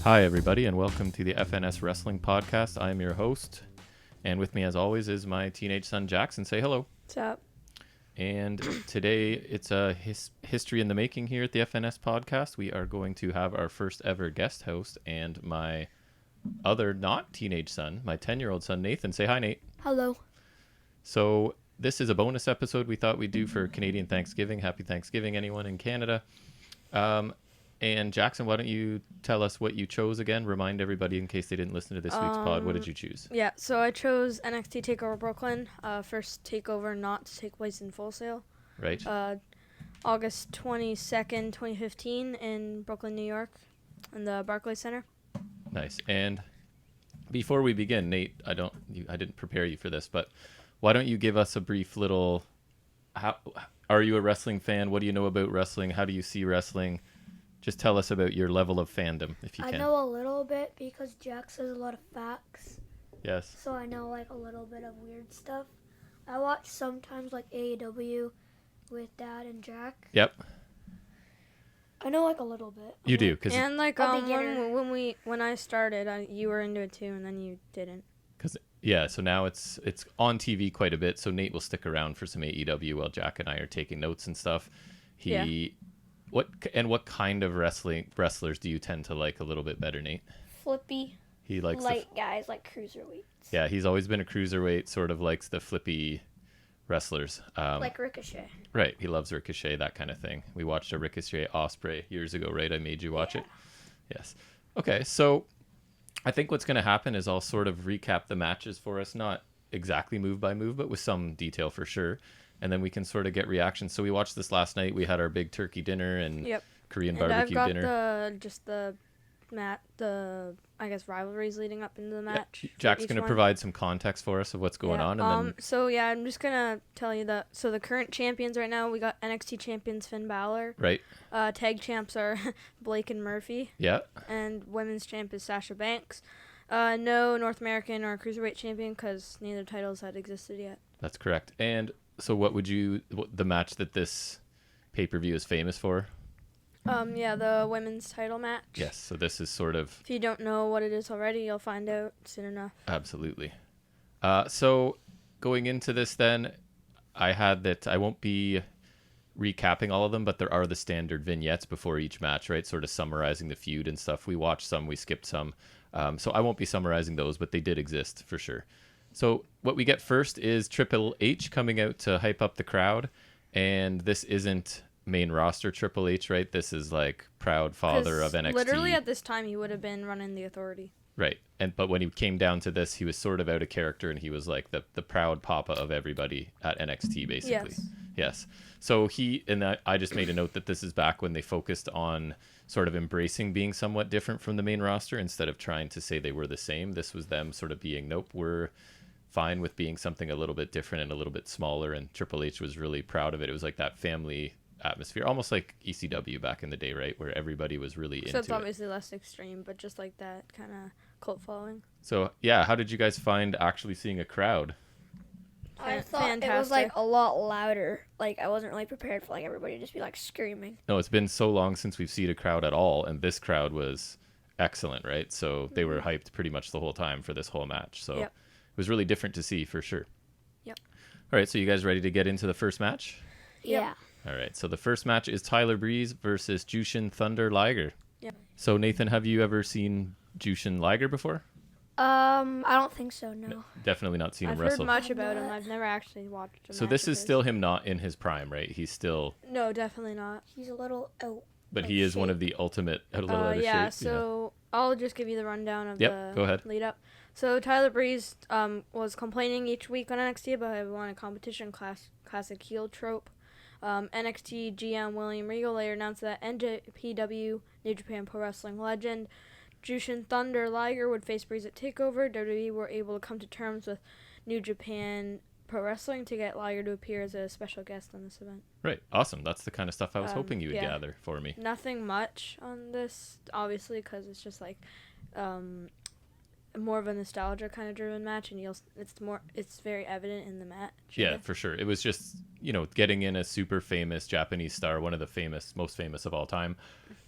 Hi, everybody, and welcome to the FNS Wrestling Podcast. I am your host, and with me, as always, is my teenage son, Jackson. Say hello. What's up? And today, it's a history in the making here at the FNS Podcast. We are going to have our first ever guest host, and my other not teenage son, my 10-year-old son, Nathan. Say hi, Nate. Hello. So this is a bonus episode we thought we'd do for Canadian Thanksgiving. Happy Thanksgiving, anyone in Canada. And Jackson, why don't you tell us what you chose again? Remind everybody in case they didn't listen to this week's pod. What did you choose? Yeah, so I chose NXT Takeover Brooklyn, first takeover not to take place in Full Sail. Right. August 22nd, 2015 in Brooklyn, New York, in the Barclays Center. Nice. And before we begin, Nate, I didn't prepare you for this, but why don't you give us a brief little, are you a wrestling fan? What do you know about wrestling? How do you see wrestling? Just tell us about your level of fandom, if you can. I know a little bit because Jack says a lot of facts. Yes. So I know like a little bit of weird stuff. I watch sometimes like AEW with Dad and Jack. Yep. I know like a little bit. You do, because And like when I started, you were into it too, and then you didn't. so now it's on TV quite a bit. So Nate will stick around for some AEW while Jack and I are taking notes and stuff. What kind of wrestlers do you tend to like a little bit better, Nate? Flippy. He likes light guys like cruiserweights. Yeah, he's always been a cruiserweight. Sort of likes the flippy wrestlers. Like Ricochet. Right, he loves Ricochet, that kind of thing. We watched a Ricochet Osprey years ago, right? I made you watch it. Yes. Okay, so I think what's going to happen is I'll sort of recap the matches for us, not exactly move by move, but with some detail for sure. And then we can sort of get reactions. So we watched this last night. We had our big turkey dinner and Korean barbecue dinner. I've got the rivalries leading up into the match. Yeah. Jack's going to provide some context for us of what's going on. And I'm just going to tell you that. So the current champions right now, we got NXT champions Finn Balor. Right. Tag champs are Blake and Murphy. Yeah. And women's champ is Sasha Banks. No North American or Cruiserweight champion because neither titles had existed yet. That's correct. And so the match that this pay-per-view is famous for? The women's title match. Yes, so this is sort of... If you don't know what it is already, you'll find out soon enough. Absolutely. So going into this then, I won't be recapping all of them, but there are the standard vignettes before each match, right? Sort of summarizing the feud and stuff. We watched some, we skipped some. So I won't be summarizing those, but they did exist for sure. So what we get first is Triple H coming out to hype up the crowd. And this isn't main roster Triple H, right? This is like proud father of NXT. Literally at this time, he would have been running the Authority. Right. But when he came down to this, he was sort of out of character, and he was like the proud papa of everybody at NXT, basically. Yes. So I just made a note that this is back when they focused on sort of embracing being somewhat different from the main roster instead of trying to say they were the same. This was them sort of being, nope, we're fine with being something a little bit different and a little bit smaller, and Triple H was really proud of it. It was like that family atmosphere, almost like ECW back in the day, right, where everybody was really into it. So it's obviously less extreme, but just like that kind of cult following. So yeah, how did you guys find actually seeing a crowd? I thought it was like a lot louder. Like I wasn't really prepared for like everybody to just be like screaming. No, it's been so long since we've seen a crowd at all, and this crowd was excellent, right? So they were hyped pretty much the whole time for this whole match. So it was really different to see for sure. Yep. All right, so you guys ready to get into the first match? Yeah. All right, so the first match is Tyler Breeze versus Jushin Thunder Liger. Yeah. So Nathan, have you ever seen Jushin Liger before? I don't think so, no. Definitely not seen him I've wrestle. heard much about him. I've never actually watched him. So this is still him not in his prime, right? He's still... No, definitely not. He's a little out. But he is one of the ultimate out of shape. So I'll just give you the rundown of the go ahead. lead up. So Tyler Breeze was complaining each week on NXT about having won a competition classic heel trope. NXT GM William Regal later announced that NJPW, New Japan Pro Wrestling legend, Jushin Thunder Liger would face Breeze at TakeOver. WWE were able to come to terms with New Japan Pro Wrestling to get Liger to appear as a special guest on this event. Right. Awesome. That's the kind of stuff I was hoping you would gather for me. Nothing much on this, obviously, because it's just like more of a nostalgia kind of driven match, and it's very evident in the match. Yeah, for sure. It was just, getting in a super famous Japanese star, one of the most famous of all time,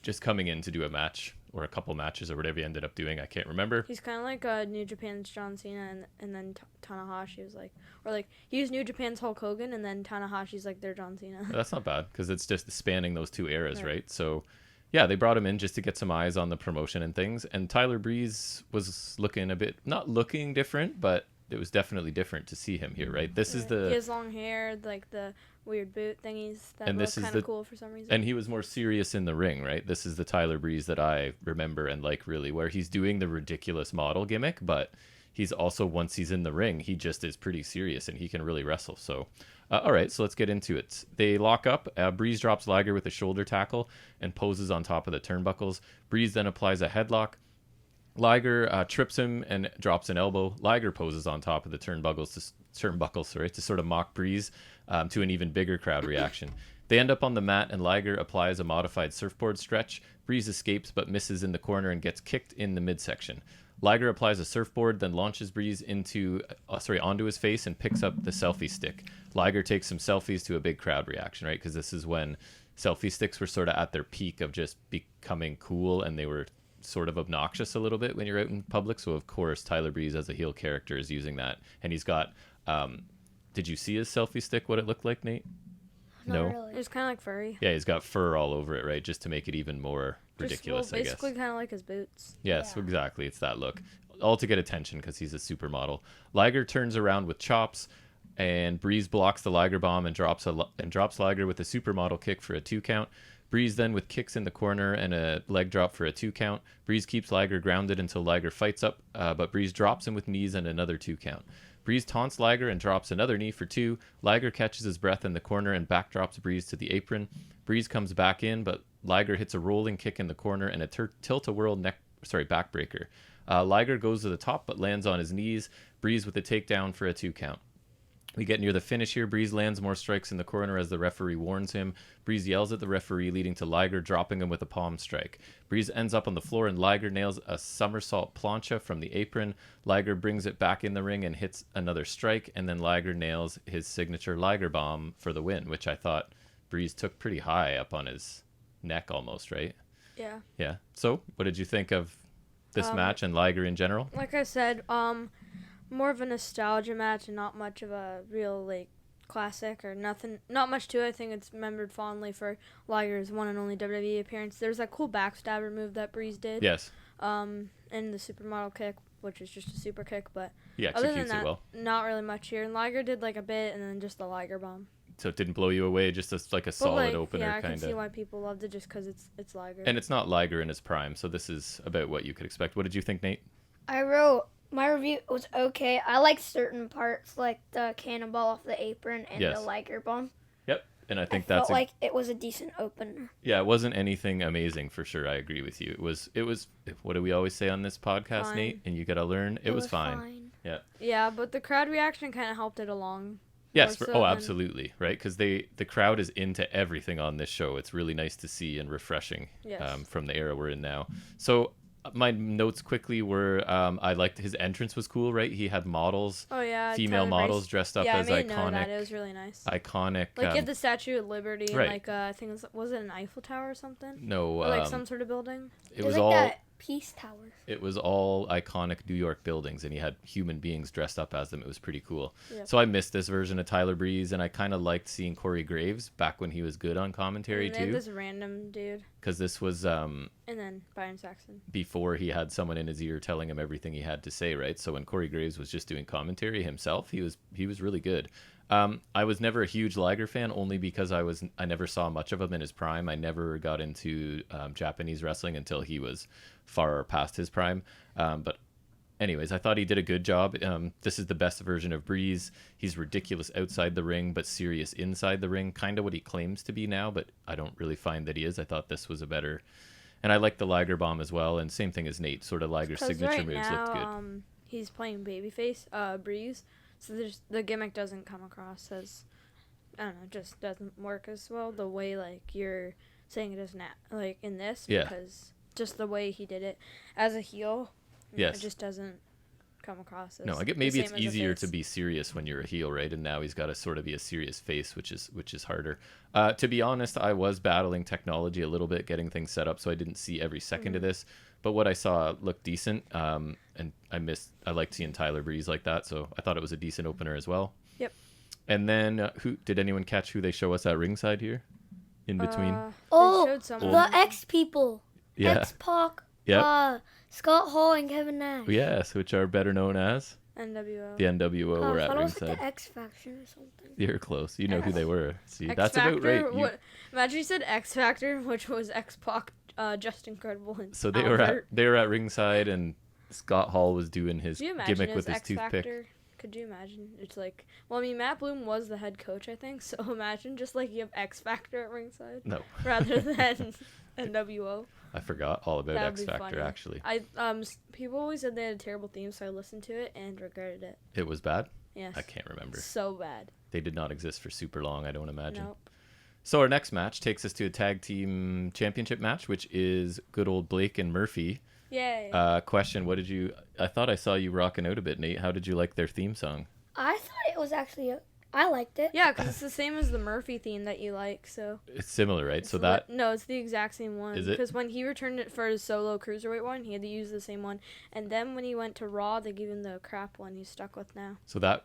just coming in to do a match. or a couple matches or whatever he ended up doing. I can't remember. He's kind of like New Japan's John Cena, and then Tanahashi was like, or like he was New Japan's Hulk Hogan, and then Tanahashi's like their John Cena. That's not bad because it's just spanning those two eras, right? So, yeah, they brought him in just to get some eyes on the promotion and things. And Tyler Breeze was looking a bit, not looking different, but it was definitely different to see him here, right? This is the... He has long hair, like the weird boot thingies that look kind of cool for some reason. And he was more serious in the ring, right? This is the Tyler Breeze that I remember and like really, where he's doing the ridiculous model gimmick, but he's also, once he's in the ring, he just is pretty serious and he can really wrestle. So, all right, so let's get into it. They lock up. Breeze drops Liger with a shoulder tackle and poses on top of the turnbuckles. Breeze then applies a headlock. Liger trips him and drops an elbow. Liger poses on top of the turnbuckles to sort of mock Breeze to an even bigger crowd reaction. They end up on the mat and Liger applies a modified surfboard stretch. Breeze escapes but misses in the corner and gets kicked in the midsection. Liger applies a surfboard, then launches Breeze onto his face and picks up the selfie stick. Liger takes some selfies to a big crowd reaction, right? Because this is when selfie sticks were sort of at their peak of just becoming cool, and they were sort of obnoxious a little bit when you're out in public. So, of course, Tyler Breeze as a heel character is using that. And he's got... did you see his selfie stick, what it looked like, Nate? Not really. It's kind of like furry. Yeah, he's got fur all over it, right? Just to make it even more ridiculous, I guess. Basically kind of like his boots. Yes, exactly. It's that look. All to get attention because he's a supermodel. Liger turns around with chops, and Breeze blocks the Liger bomb and drops Liger with a supermodel kick for a 2 count. Breeze then with kicks in the corner and a leg drop for a 2 count. Breeze keeps Liger grounded until Liger fights up, but Breeze drops him with knees and another 2 count. Breeze taunts Liger and drops another knee for 2. Liger catches his breath in the corner and backdrops Breeze to the apron. Breeze comes back in, but Liger hits a rolling kick in the corner and a tilt-a-whirl backbreaker. Liger goes to the top but lands on his knees. Breeze with a takedown for a 2 count. We get near the finish here. Breeze lands more strikes in the corner as the referee warns him. Breeze yells at the referee, leading to Liger dropping him with a palm strike. Breeze ends up on the floor and Liger nails a somersault plancha from the apron. Liger brings it back in the ring and hits another strike, and then Liger nails his signature Liger bomb for the win, which I thought Breeze took pretty high up on his neck almost, right? Yeah. Yeah. So, what did you think of this match and Liger in general? Like I said, more of a nostalgia match and not much of a real like classic or nothing. Not much to it. I think it's remembered fondly for Liger's one and only WWE appearance. There's that cool backstabber move that Breeze did. Yes. And the supermodel kick, which is just a super kick, but he other than executes that, it well. not really much here. And Liger did like a bit, and then just the Liger bomb. So it didn't blow you away, just like a solid opener, yeah, I kind of. can see why people loved it just because it's Liger. And it's not Liger in his prime, so this is about what you could expect. What did you think, Nate? I wrote, my review was okay. I like certain parts, like the cannonball off the apron and the Liger bomb. Yep, and I think I felt like it was a decent opener. Yeah, it wasn't anything amazing for sure. I agree with you. It was. What do we always say on this podcast, Fine. Nate? And you gotta learn. It was fine. Yeah. Yeah, but the crowd reaction kind of helped it along. Yes. Absolutely. Right, because the crowd is into everything on this show. It's really nice to see and refreshing. Yes. From the era we're in now. So. My notes quickly were I liked his entrance was cool, right? He had models, female models dressed up as iconic. Know that. It was really nice. Iconic. Like you had the Statue of Liberty, right. And like I think was it an Eiffel Tower or something? No, or like some sort of building. It was like all that Peace Tower. It was all iconic New York buildings, and he had human beings dressed up as them. It was pretty cool. Yep. So I missed this version of Tyler Breeze, and I kind of liked seeing Corey Graves back when he was good on commentary too. This random dude. Because this was and then Byron Saxton. Before he had someone in his ear telling him everything he had to say, right? So when Corey Graves was just doing commentary himself, he was really good. I was never a huge Liger fan, only because I never saw much of him in his prime. I never got into Japanese wrestling until he was far past his prime. But anyways, I thought he did a good job. This is the best version of Breeze. He's ridiculous outside the ring, but serious inside the ring. Kind of what he claims to be now, but I don't really find that he is. I thought this was a better... And I like the Liger bomb as well, and same thing as Nate. Sort of Liger's signature moves looked good. He's playing babyface, Breeze. So the gimmick doesn't come across as, I don't know, just doesn't work as well the way like you're saying it is now, like in this, because just the way he did it as a heel, yes, it just doesn't come across as. No, I get maybe it's easier to be serious when you're a heel, right? And now he's got to sort of be a serious face, which is harder. To be honest, I was battling technology a little bit, getting things set up, so I didn't see every second of this. But what I saw looked decent, and I liked seeing Tyler Breeze like that, so I thought it was a decent opener as well. Yep. And then, who did anyone catch who they show us at ringside here? In between? The X people. Yeah. X-Pac, Yep. Scott Hall, and Kevin Nash. Yes, which are better known as? NWO. The NWO were at I thought it was ringside. like the X Faction or something. You're close. You know who they were. See, X that's Factor, about right. Imagine you said X Factor, which was X-Pac, Just Incredible, and So they Albert. were at ringside, and Scott Hall was doing his gimmick with his X toothpick. Factor? Could you imagine? It's like, well, I mean, Matt Bloom was the head coach, I think. So imagine just like you have X Factor at ringside. No. Rather than NWO. I forgot all about X Factor, actually. People always said they had a terrible theme, so I listened to it and regretted it. It was bad? Yes. I can't remember. So bad. They did not exist for super long, I don't imagine. Nope. So our next match takes us to a tag team championship match, which is good old Blake and Murphy. Yay. Question, I thought I saw you rocking out a bit, Nate. How did you like their theme song? I thought it was actually I liked it. Yeah, because it's the same as the Murphy theme that you like, so. It's similar, right? No, it's the exact same one. Is it? Because when he returned it for his solo cruiserweight one, he had to use the same one. And then when he went to Raw, they gave him the crap one he's stuck with now. So that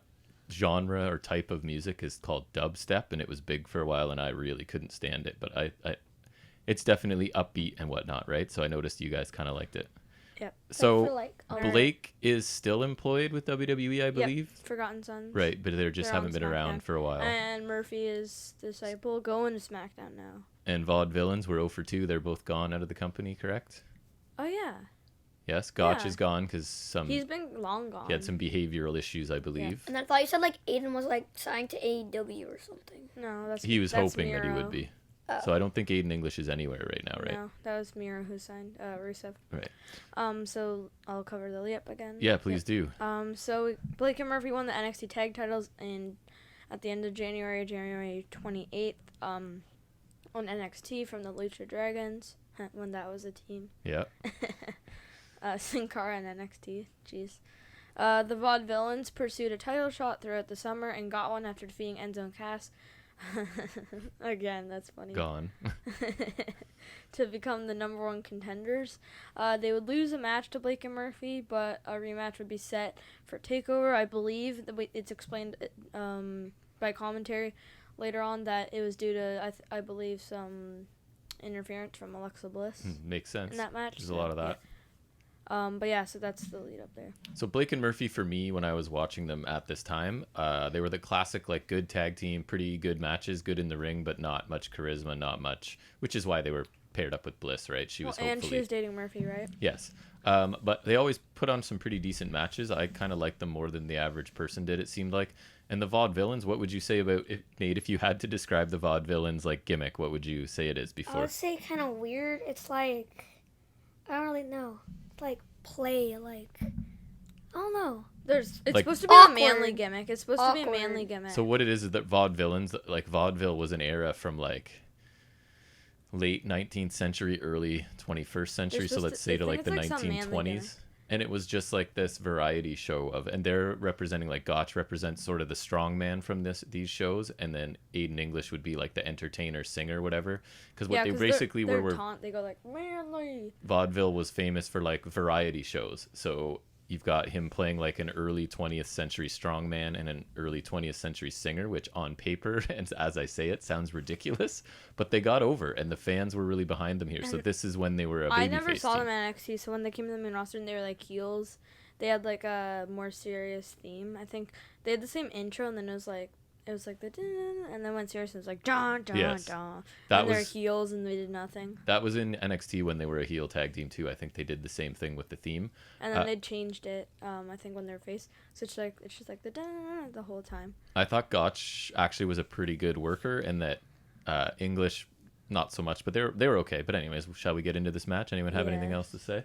genre or type of music is called dubstep, and it was big for a while, and I really couldn't stand it. But it's definitely upbeat and whatnot, right? So I noticed you guys kind of liked it. Yep. So Blake is still employed with WWE, I believe. Yep. Forgotten Sons. Right, but they just haven't been around for a while. And Murphy is Disciple going to SmackDown now. And Vaudevillains were 0-2. They're both gone out of the company, correct? Oh yeah. Yes, Gotch is gone because he's been long gone. He had some behavioral issues, I believe. Yeah. And I thought you said like Aiden was like signed to AEW or something. No, he was hoping Miro. that he would be. So I don't think Aiden English is anywhere right now, right? No, that was Miro who signed Rusev. Right. So I'll cover the layup again. Yeah, please do. So Blake and Murphy won the NXT tag titles at the end of January 28th, on NXT from the Lucha Dragons, when that was a team. Yeah. Sin Cara and NXT. Jeez. The Vaudevillains pursued a title shot throughout the summer and got one after defeating Enzo and Cass. Again, that's funny. Gone. To become the number one contenders. They would lose a match to Blake and Murphy, but a rematch would be set for TakeOver. I believe it's explained by commentary later on that it was due to, I believe, some interference from Alexa Bliss. Makes sense. In that match. There's a lot of that. Yeah. But yeah, so that's the lead up there. So Blake and Murphy, for me, when I was watching them at this time, they were the classic, like, good tag team, pretty good matches, good in the ring, but not much charisma, not much, which is why they were paired up with Bliss, right? She was and she was dating Murphy, right? Yes. But they always put on some pretty decent matches. I kind of liked them more than the average person did, it seemed like. And the Vaudevillains, what would you say about it, Nate? If you had to describe the Vaudevillains, like, gimmick, what would you say it is before? I would say kind of weird. It's like, I don't really know. It's like play, like, I don't know. It's like, supposed to be awkward. a manly gimmick. It's supposed to be a manly gimmick. So what it is that Vaudevillains, like, vaudeville was an era from, like, late 19th century, early 21st century. So let's say to like the 1920s. And it was just like this variety show and they're representing, like, Gotch represents sort of the strong man from these shows, and then Aiden English would be like the entertainer, singer, whatever. Because what they basically were they go like manly. Vaudeville was famous for, like, variety shows. So you've got him playing like an early 20th century strongman and an early 20th century singer, which on paper, and as I say it, sounds ridiculous, but they got over and the fans were really behind them here. And so this is when they were a babyface. I never saw them at NXT, so when they came to the main roster and they were like heels, they had like a more serious theme. I think they had the same intro, and then it was like the and then when serious, it was like John. And they're heels and they did nothing. That was in NXT when they were a heel tag team too. I think they did the same thing with the theme. And then they changed it. I think when they're face, so it's just like the whole time. I thought Gotch actually was a pretty good worker, and that English not so much, but they were okay. But anyways, shall we get into this match? Anyone have anything else to say?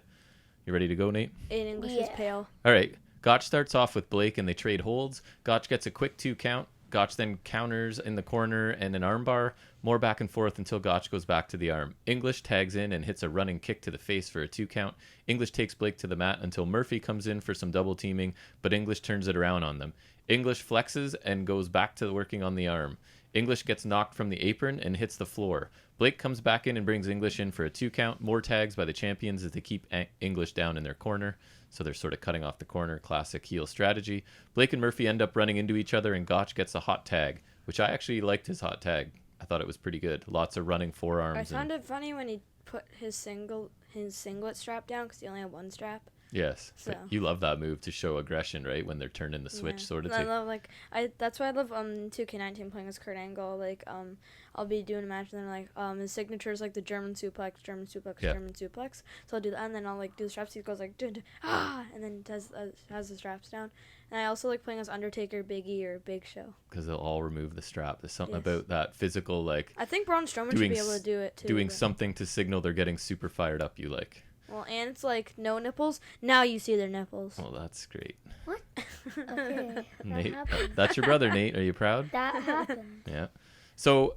You ready to go, Nate? English is pale. All right. Gotch starts off with Blake and they trade holds. Gotch gets a quick 2 count. Gotch then counters in the corner and an armbar. More back and forth until Gotch goes back to the arm. English tags in and hits a running kick to the face for a 2 count. English takes Blake to the mat until Murphy comes in for some double teaming, but English turns it around on them. English flexes and goes back to working on the arm. English gets knocked from the apron and hits the floor. Blake comes back in and brings English in for a 2 count. More tags by the champions as they keep English down in their corner. So they're sort of cutting off the corner. Classic heel strategy. Blake and Murphy end up running into each other, and Gotch gets a hot tag, which I actually liked his hot tag. I thought it was pretty good. Lots of running forearms. I found it funny when he put his singlet strap down because he only had one strap. Yes, So. you love that move to show aggression, right? When they're turning the switch, sort of. I love that's why I love 2K19 playing as Kurt Angle. Like I'll be doing a match and then his signature is like the German suplex, German suplex. So I'll do that and then I'll like do the straps. He goes like and then has the straps down. And I also like playing as Undertaker, Big E, or Big Show. Because they'll all remove the strap. There's something about that physical like. I think Braun Strowman should be able to do it too. Doing something to signal they're getting super fired up. You like. Well, and it's like no nipples. Now you see their nipples. Well, that's great. What? Okay. Nate, that's your brother, Nate. Are you proud? That happened. Yeah. So,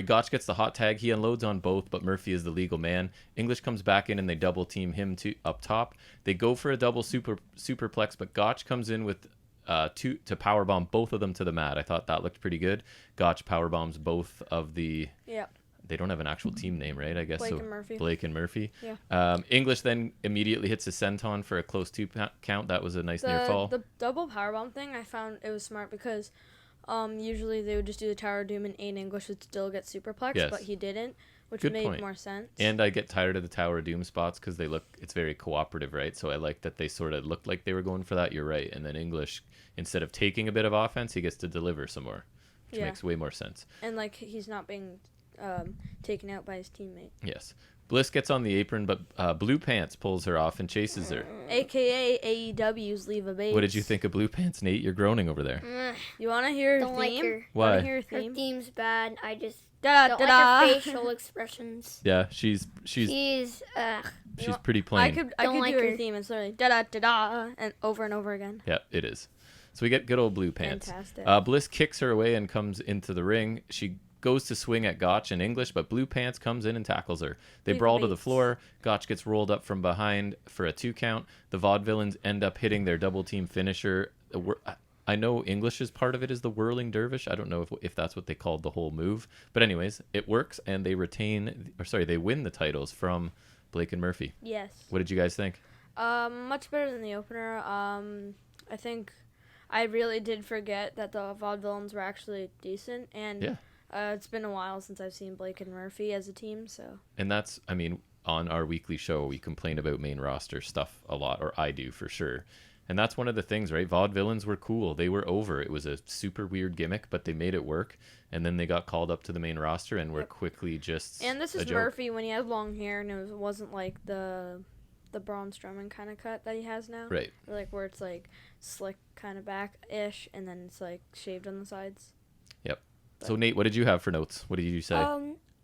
Gotch gets the hot tag. He unloads on both, but Murphy is the legal man. English comes back in and they double team him up top. They go for a double superplex, but Gotch comes in with to powerbomb both of them to the mat. I thought that looked pretty good. Gotch powerbombs both of the. Yeah. They don't have an actual team name, right? I guess Blake and Murphy. Blake and Murphy. Yeah. English then immediately hits a senton for a close 2 count. That was a nice near fall. The double powerbomb thing, I found it was smart because usually they would just do the Tower of Doom and English would still get superplexed, but he didn't, which Good made point. more sense. And I get tired of the Tower of Doom spots because it's very cooperative, right? So I like that they sort of looked like they were going for that. You're right. And then English, instead of taking a bit of offense, he gets to deliver some more, which makes way more sense. And like he's not being taken out by his teammate. Yes. Bliss gets on the apron, but Blue Pants pulls her off and chases her. AKA AEW's Leva Bates. What did you think of Blue Pants, Nate? You're groaning over there. You want to hear her Don't theme? like her. Why? Wanna hear her Her theme? theme's bad. I just Da don't da like da. her facial expressions. Yeah, she's She's pretty plain. I could Don't like do her her. theme. It's literally da da da da and over again. Yeah, it is. So we get good old Blue Pants. Fantastic. Bliss kicks her away and comes into the ring. She goes to swing at Gotch in English, but Blue Pants comes in and tackles her. They brawl to the floor. Gotch gets rolled up from behind for a 2 count. The Vaudevillains end up hitting their double team finisher. I know English's part of it is the whirling dervish. I don't know if that's what they called the whole move. But anyways, it works, and they they win the titles from Blake and Murphy. Yes. What did you guys think? Much better than the opener. I think I really did forget that the Vaudevillains were actually decent, and Yeah. It's been a while since I've seen Blake and Murphy as a team, so. And that's, I mean, on our weekly show, we complain about main roster stuff a lot, or I do for sure. And that's one of the things, right? Vaudevillains were cool. They were over. It was a super weird gimmick, but they made it work. And then they got called up to the main roster and were quickly just And this a is joke. Murphy when he had long hair, and it wasn't like the Braun Strowman kind of cut that he has now. Right. Like where it's like slick kind of back-ish, and then it's like shaved on the sides. Yep. So Nate, what did you have for notes? What did you say?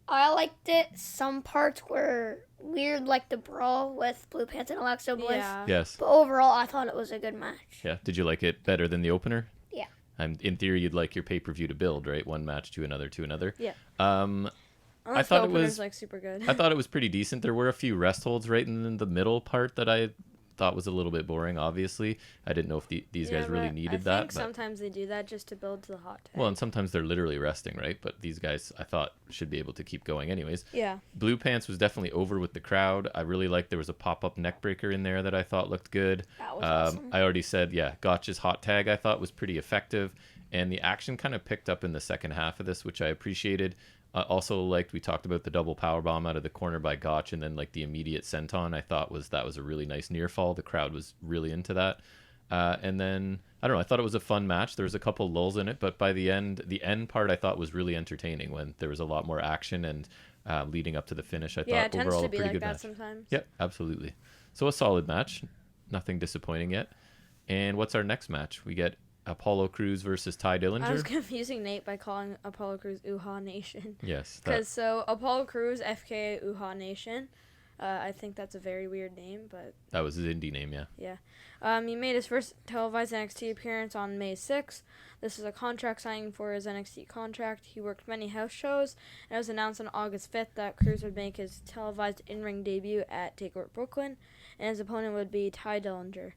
I liked it. Some parts were weird, like the brawl with Blue Pants and Alexa Bliss. Yeah. Yes. But overall, I thought it was a good match. Yeah. Did you like it better than the opener? Yeah. In theory, you'd like your pay-per-view to build, right? One match to another to another. Yeah. I thought it was like super good. I thought it was pretty decent. There were a few rest holds right in the middle part that I thought was a little bit boring. Obviously, I didn't know if these guys really needed that. I think sometimes they do that just to build to the hot tag. Well, and sometimes they're literally resting, right? But these guys, I thought, should be able to keep going anyways. Yeah. Blue Pants was definitely over with the crowd. I really liked there was a pop-up neck breaker in there that I thought looked good. That was awesome. I already said, Gotch's hot tag I thought was pretty effective. And the action kind of picked up in the second half of this, which I appreciated. Also liked, we talked about the double powerbomb out of the corner by Gotch, and then like the immediate senton I thought that was a really nice near fall. The crowd was really into that. And then, I don't know, I thought it was a fun match. There was a couple lulls in it, but by the end part I thought was really entertaining when there was a lot more action and leading up to the finish. I thought tends overall to a be pretty like good that match. sometimes. Yep, absolutely. So a solid match. Nothing disappointing yet. And what's our next match? We get Apollo Crews versus Ty Dillinger. I was confusing Nate by calling Apollo Crews Uha Nation. Yes. Because so Apollo Crews, FKA Uha Nation, I think that's a very weird name, but... That was his indie name, yeah. Yeah. He made his first televised NXT appearance on May 6th. This is a contract signing for his NXT contract. He worked many house shows, and it was announced on August 5th that Cruz would make his televised in-ring debut at Takeover Brooklyn, and his opponent would be Ty Dillinger.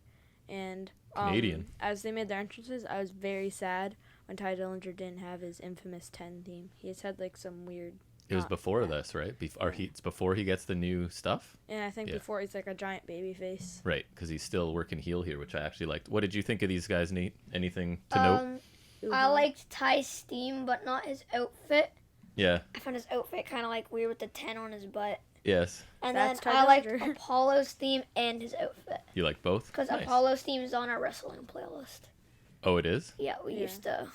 And Canadian. As they made their entrances, I was very sad when Ty Dillinger didn't have his infamous 10 theme. He has had, like, some weird... It was before this, right? It's before he gets the new stuff? And I think before he's like a giant baby face. Right, because he's still working heel here, which I actually liked. What did you think of these guys, Nate? Anything to note? I liked Ty's theme, but not his outfit. Yeah. I found his outfit kind of like weird with the 10 on his butt. Yes. And That's then Ty I liked Dillinger. Apollo's theme and his outfit. You like both? Because Nice. Apollo's theme is on our wrestling playlist. Oh, it is? Yeah, we used to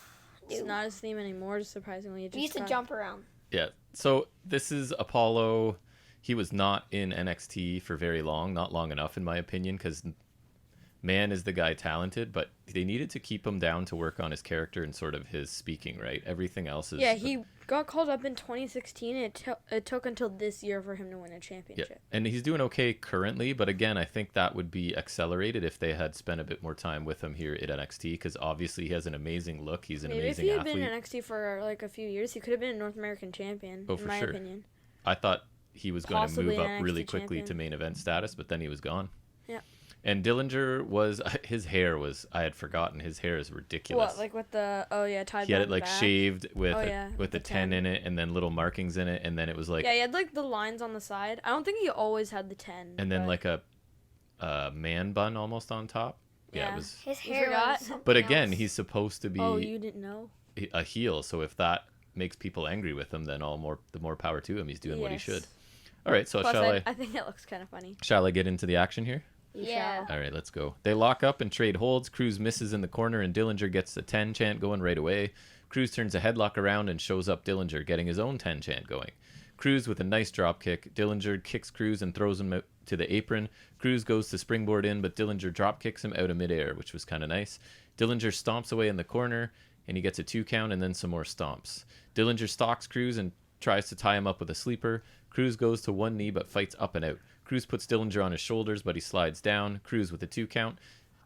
do. It's not his theme anymore, surprisingly. We used to jump around. Yeah. So this is Apollo. He was not in NXT for very long, not long enough in my opinion, because man is the guy talented, but they needed to keep him down to work on his character and sort of his speaking, right? Everything else is... Yeah, he got called up in 2016, and it took until this year for him to win a championship. Yeah. And he's doing okay currently, but again, I think that would be accelerated if they had spent a bit more time with him here at NXT, because obviously he has an amazing look. He's an amazing athlete. Maybe if he had been in NXT for like a few years, he could have been a North American champion, in my opinion. I thought he was going to move up an really NXT quickly champion. to main event status, but then he was gone. Yeah. And Dillinger was, his hair was, I had forgotten, his hair is ridiculous. What, like with the, tied He had it down like back? shaved with with the 10 in it and then little markings in it, and then it was like... Yeah, he had like the lines on the side. I don't think he always had the 10. And then like a man bun almost on top. Yeah, it Yeah. was... His You hair forgot? was something But again, else. he's supposed to be Oh, you didn't know? a heel, so if that makes people angry with him, then the more power to him. He's doing what he Yes. should. All right, so Plus, shall I think it looks kind of funny. I get into the action here? You Yeah. shall. All right, let's go. They lock up and trade holds. Cruz misses in the corner, and Dillinger gets the 10 chant going right away. Cruz turns a headlock around and shows up Dillinger, getting his own 10 chant going. Cruz with a nice drop kick. Dillinger kicks Cruz and throws him out to the apron. Cruz goes to springboard in, but Dillinger drop kicks him out of midair, which was kind of nice. Dillinger stomps away in the corner, and he gets a 2 count and then some more stomps. Dillinger stalks Cruz and tries to tie him up with a sleeper. Cruz goes to one knee but fights up and out. Cruz puts Dillinger on his shoulders, but he slides down. Cruz with a 2 count.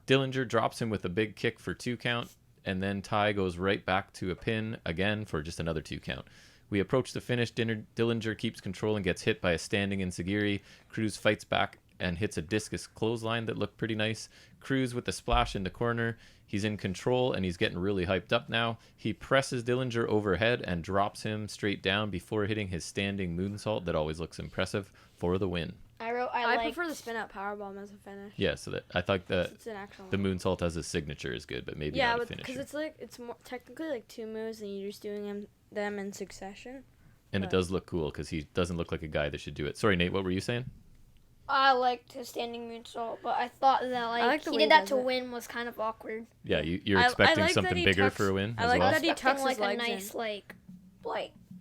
Dillinger drops him with a big kick for 2 count, and then Ty goes right back to a pin again for just another 2 count. We approach the finish. Dillinger keeps control and gets hit by a standing enziguri. Cruz fights back and hits a discus clothesline that looked pretty nice. Cruz with the splash in the corner. He's in control and he's getting really hyped up now. He presses Dillinger overhead and drops him straight down before hitting his standing moonsault that always looks impressive for the win. I prefer the spin out powerbomb as a finish. Yeah, so that I thought that It's an actual the moonsault as a signature is good, but maybe yeah, not a but finisher. because it's like it's more technically like 2 moves and you're just doing them in succession. And it does look cool because he doesn't look like a guy that should do it. Sorry, Nate, what were you saying? I liked his standing moonsault, but I thought that like the he way did he that does to it. win was kind of awkward. Yeah, you're I expecting like that something he bigger tucks- for a win I as like well? that he Expecting, tucks his like a legs nice in. like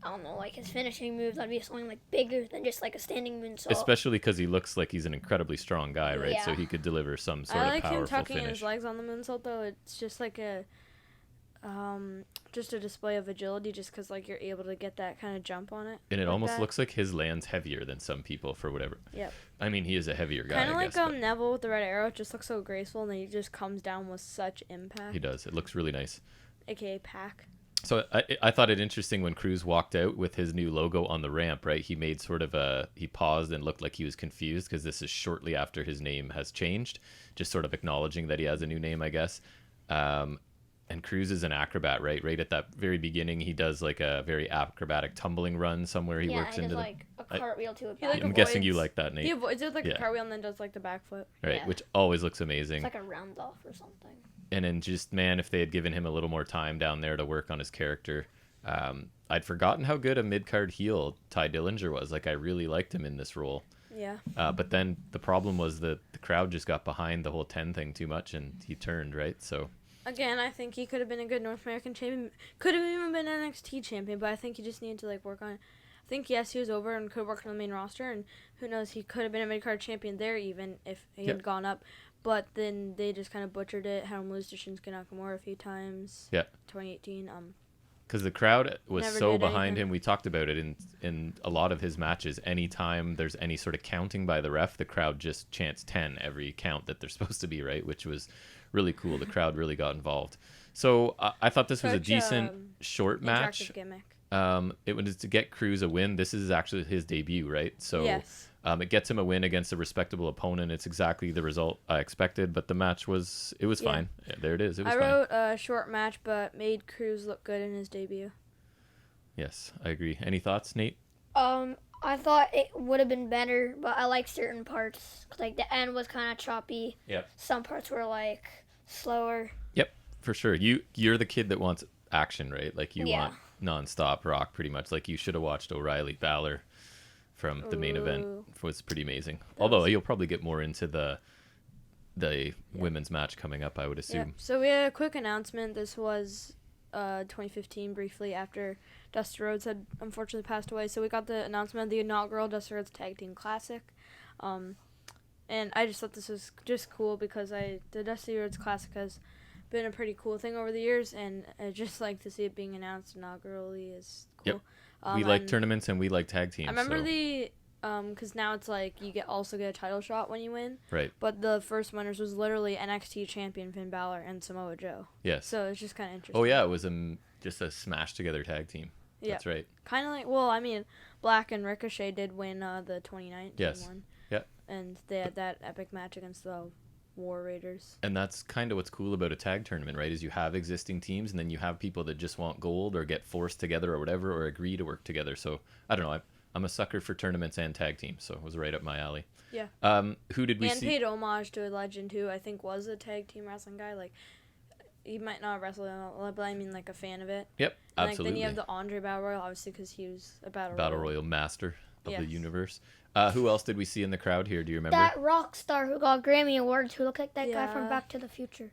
I don't know, like his finishing move that'd be something like bigger than just like a standing moonsault. Especially because he looks like he's an incredibly strong guy, right? So Yeah. he could deliver some sort I of like him powerful tucking finish. his legs on the moonsault though. It's just like a display of agility, just because like you're able to get that kind of jump on it. And it like almost that. looks like his lands heavier than some people for whatever. Yep. I mean, he is a heavier guy, Kind of I like guess, but Neville with the red arrow. It just looks so graceful, and then he just comes down with such impact. he does. It looks really nice. AKA Pac. So I thought it interesting when Cruz walked out with his new logo on the ramp, right? He made sort of he paused and looked like he was confused because this is shortly after his name has changed, just sort of acknowledging that he has a new name, I guess. And Cruz is an acrobat, right? Right at that very beginning, he does like a very acrobatic tumbling run somewhere. He works he into does, the... like a cartwheel to a He, like, back. I'm guessing you avoids- like that, Nate. He avoids it like Yeah. a cartwheel and then does like the backflip. Right, Yeah. which always looks amazing. It's like a round off or something. And then just, man, if they had given him a little more time down there to work on his character, I'd forgotten how good a mid-card heel Ty Dillinger was. Like, I really liked him in this role. Yeah. But then the problem was that the crowd just got behind the whole 10 thing too much, and he turned, right? So Again, I think he could have been a good North American champion. Could have even been an NXT champion, but I think he just needed to like work on it. I think yes, he was over and could work on the main roster, and who knows, he could have been a mid-card champion there even if he had gone up. But then they just kind of butchered it, had him lose to Shinsuke Nakamura a few times. Yeah. 2018. because the crowd was Never so did behind anything. him. We talked about it in a lot of his matches. Anytime there's any sort of counting by the ref, the crowd just chants 10 every count that they're supposed to be, right? Which was really cool. The crowd really got involved. So I thought this was a Such, decent short match. Interactive gimmick. It was to get Cruz a win. This is actually his debut, right? So Yes. it gets him a win against a respectable opponent. It's exactly the result I expected, but the match was fine. Yeah, there it is. It was I fine. wrote a short match, but made Cruz look good in his debut. Yes, I agree. Any thoughts, Nate? I thought it would have been better, but I like certain parts. Like the end was kind of choppy. Yep. Some parts were like slower. Yep, for sure. You're the kid that wants action, right? Like you Yeah. want nonstop rock, pretty much. Like you should have watched O'Reilly Balor from the main event. Ooh. It was pretty amazing. Although you'll probably get more into the women's match coming up, I would Yeah. assume. So we had a quick announcement. This was 2015, briefly after Dusty Rhodes had unfortunately passed away. So we got the announcement of the inaugural Dusty Rhodes Tag Team Classic. And I just thought this was just cool because the Dusty Rhodes Classic has been a pretty cool thing over the years, and I just like to see it being announced inaugurally is cool. Yep. We like and tournaments and we like tag teams. I remember so. because now it's like you also get a title shot when you win. Right. But the first winners was literally NXT champion Finn Balor and Samoa Joe. Yes. So it's just kind of interesting. Oh yeah, it was just a smash together tag team. Yeah. That's right. Kind of like, well, I mean, Black and Ricochet did win the 2019 Yes. one. Yep. And they had that epic match against the War Raiders. And that's kind of what's cool about a tag tournament, right? Is you have existing teams and then you have people that just want gold or get forced together or whatever or agree to work together. So I don't know. I'm a sucker for tournaments and tag teams, so it was right up my alley. Yeah. Who did we And see? paid homage to a legend who I think was a tag team wrestling guy. Like, he might not wrestle, but I mean, like, a fan of it. Yep, And, absolutely. Like, then you have the Andre Battle Royal, obviously, because he was a Battle Royal master of the Yes. universe. Who else did we see in the crowd here? Do you remember? That rock star who got Grammy Awards, who looked like that guy from Yeah. Back to the Future.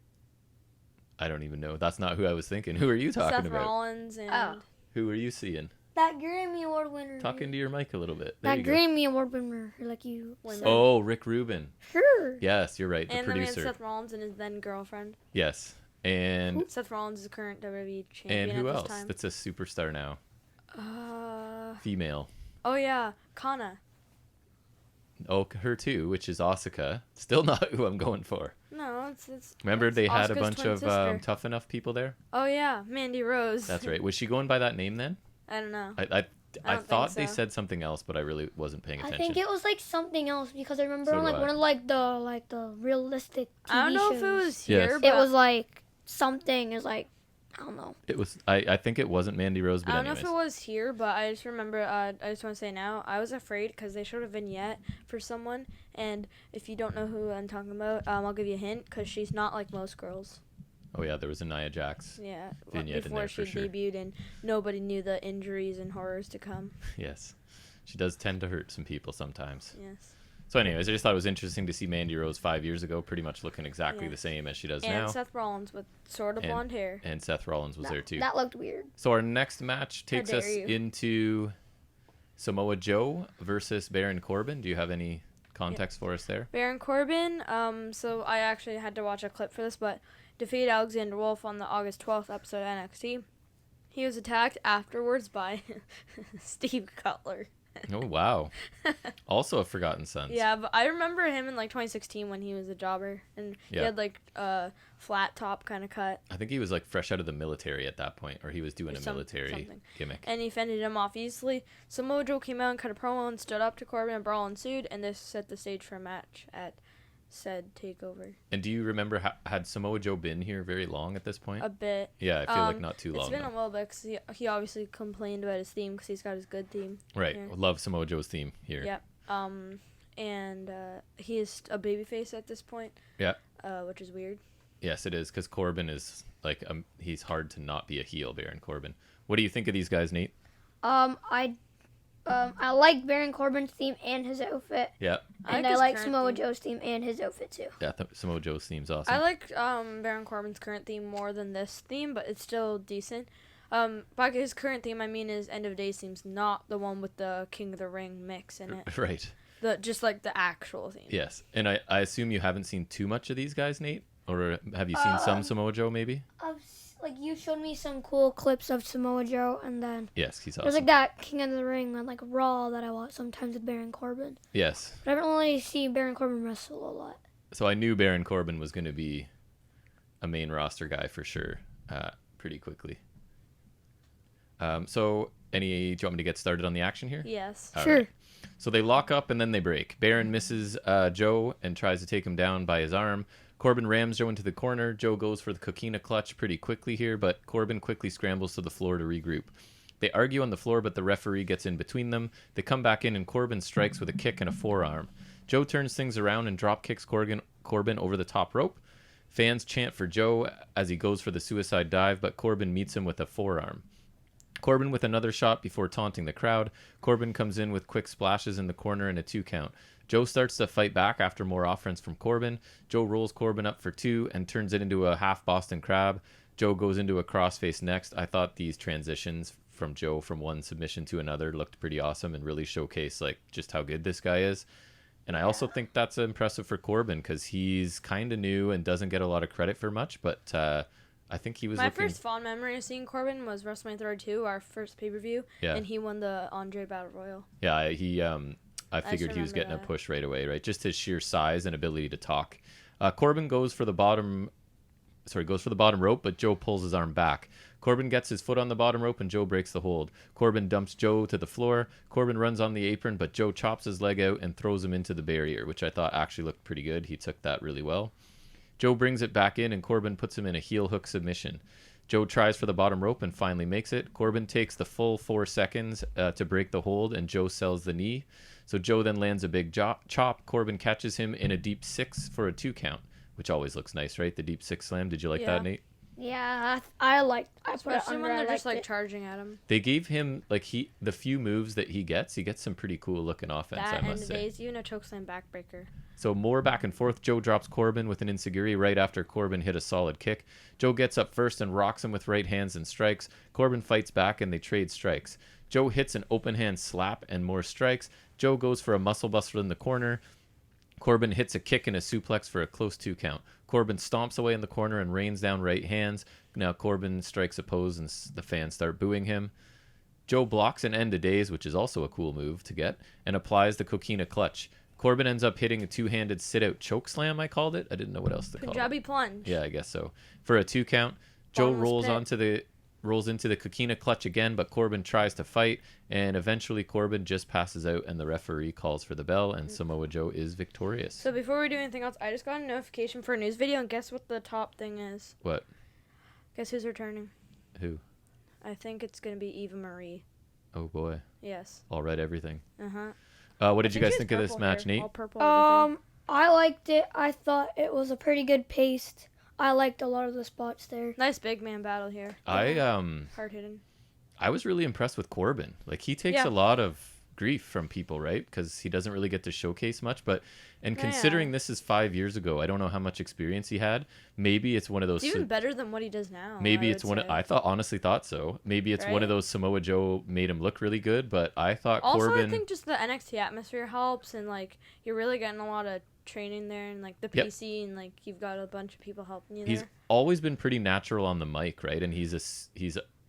I don't even know. That's not who I was thinking. Who are you talking Seth about? Rollins and Oh. Who are you seeing? That Grammy Award winner. Talk into your mic a little bit. There That you go. Grammy Award winner, like you Women. said. Oh, Rick Rubin. Sure. Yes, you're right. The and then we had producer. Seth Rollins and his then girlfriend. Yes. And Seth Rollins is the current WWE champion who at else? this time. That's a superstar now. Female. Oh yeah, Kana. Oh, her too, which is Asuka. Still not who I'm going for. No, it's. Remember it's they had a Asuka's bunch twin of sister. tough enough people there? Oh yeah, Mandy Rose. That's right. Was she going by that name then? I don't know. I don't thought think they so. said something else, but I really wasn't paying I attention. think it was like something else because I remember So on do like I. one of the realistic TV I don't know shows. if it was Yes. here, but It was like something is like I don't know. It was. I think it wasn't Mandy Rose, but I don't anyways. know if it was here, but I just remember. I just want to say now, I was afraid because they showed a vignette for someone, and if you don't know who I'm talking about, I'll give you a hint because she's not like most girls. Oh yeah, there was a Nia Jax. Yeah, Vignette in before there she for sure. debuted, and nobody knew the injuries and horrors to come. Yes, she does tend to hurt some people sometimes. Yes. So, anyways, I just thought it was interesting to see Mandy Rose 5 years ago, pretty much looking exactly Yeah. the same as she does And now. Seth Rollins with sort of And- blonde hair. And Seth Rollins was there too. That looked weird. So our next match takes dare us you. into Samoa Joe versus Baron Corbin. Do you have any context for us there? Baron Corbin, so I actually had to watch a clip for this, but defeated Alexander Wolf on the August 12th episode of NXT. He was attacked afterwards by Steve Cutler. Oh wow! Also a Forgotten Sons. Yeah, but I remember him in like 2016 when he was a jobber, and he Yeah. had like a flat top kind of cut, I think he was like fresh out of the military at that point, or he was doing Or a some- military something. gimmick. and he fended him off easily. Samoa Joe came out and cut a promo and stood up to Corbin, and brawl ensued, and this set the stage for a match at said Takeover. And do you remember had Samoa Joe been here very long at this point? A bit. Yeah, I feel like not too long. It's been though. a little bit because he obviously complained about his theme because he's got his good theme. Right. Yeah. Love Samoa Joe's theme here. Yep. And he is a babyface at this point. Yeah. Which is weird. Yes, it is, because Corbin is like he's hard to not be a heel, Baron Corbin. What do you think of these guys, Nate? I like Baron Corbin's theme and his outfit, Yeah. and his I like current Samoa theme. Joe's theme and his outfit too. Yeah, Samoa Joe's theme's awesome. I like Baron Corbin's current theme more than this theme, but it's still decent. By his current theme, I mean his End of Days theme's not the one with the King of the Ring mix in it. Right. Just like the actual theme. Yes. And I assume you haven't seen too much of these guys, Nate? Or have you seen some Samoa Joe, maybe? Like, you showed me some cool clips of Samoa Joe, and then Yes, he's there's awesome. like that King of the Ring on like Raw that I watch sometimes with Baron Corbin. Yes. But I don't really see Baron Corbin wrestle a lot. So I knew Baron Corbin was going to be a main roster guy for sure, pretty quickly. So do you want me to get started on the action here? Yes. All Sure. right. So they lock up and then they break. Baron misses Joe and tries to take him down by his arm. Corbin rams Joe into the corner. Joe goes for the coquina clutch pretty quickly here, but Corbin quickly scrambles to the floor to regroup. They argue on the floor, but the referee gets in between them. They come back in and Corbin strikes with a kick and a forearm. Joe turns things around and drop kicks Corbin over the top rope. Fans chant for Joe as he goes for the suicide dive, but Corbin meets him with a forearm. Corbin with another shot before taunting the crowd. Corbin comes in with quick splashes in the corner and a 2 count. Joe starts to fight back after more offense from Corbin. Joe rolls Corbin up for 2 and turns it into a half Boston Crab. Joe goes into a crossface next. I thought these transitions from Joe from one submission to another looked pretty awesome and really showcased like just how good this guy is. And I also think that's impressive for Corbin because he's kind of new and doesn't get a lot of credit for much, but I think he was My first fond memory of seeing Corbin was WrestleMania 32, our first pay-per-view, and he won the Andre Battle Royal. Yeah, I figured he was getting a push right away, right? Just his sheer size and ability to talk. Corbin goes for the bottom rope, but Joe pulls his arm back. Corbin gets his foot on the bottom rope and Joe breaks the hold. Corbin dumps Joe to the floor. Corbin runs on the apron, but Joe chops his leg out and throws him into the barrier, which I thought actually looked pretty good. He took that really well. Joe brings it back in and Corbin puts him in a heel hook submission. Joe tries for the bottom rope and finally makes it. Corbin takes the full 4 seconds to break the hold and Joe sells the knee. So Joe then lands a big chop. Corbin catches him in a deep 6 for a 2 count, which always looks nice, right? The deep 6 slam. Did you like that, Nate? Yeah, I liked. Especially when they're just like charging at him. They gave him like the few moves that he gets some pretty cool looking offense. That I must say. and even a chokeslam backbreaker. So more back and forth. Joe drops Corbin with an enziguri right after Corbin hit a solid kick. Joe gets up first and rocks him with right hands and strikes. Corbin fights back and they trade strikes. Joe hits an open hand slap and more strikes. Joe goes for a muscle buster in the corner. Corbin hits a kick and a suplex for a close 2 count. Corbin stomps away in the corner and rains down right hands. Now Corbin strikes a pose and the fans start booing him. Joe blocks an end of days, which is also a cool move to get, and applies the coquina clutch. Corbin ends up hitting a 2-handed sit-out choke slam, I called it. I didn't know what else to call it. Punjabi plunge. Yeah, I guess so. For a 2 count, Joe rolls into the coquina clutch again, but Corbin tries to fight, and eventually Corbin just passes out, and the referee calls for the bell, and Samoa Joe is victorious. So before we do anything else, I just got a notification for a news video, and guess what the top thing is? What? Guess who's returning? Who? I think it's going to be Eva Marie. Oh, boy. Yes. All right, everything. Uh-huh. What did you guys think of this match, Nate? All purple, everything. I liked it. I thought it was a pretty good pace. I liked a lot of the spots there. Nice big man battle here. Hard hitting. I was really impressed with Corbin. Like he takes a lot of grief from people, right? Because he doesn't really get to showcase much. Considering this is 5 years ago, I don't know how much experience he had. Maybe it's one of those. It's even better than what he does now. Maybe it's one. I honestly thought so. Maybe it's one of those Samoa Joe made him look really good, but I thought also, Corbin. I think just the NXT atmosphere helps, and like you're really getting a lot of training there, and like the PC, and like you've got a bunch of people helping you there. He's always been pretty natural on the mic, right? And he's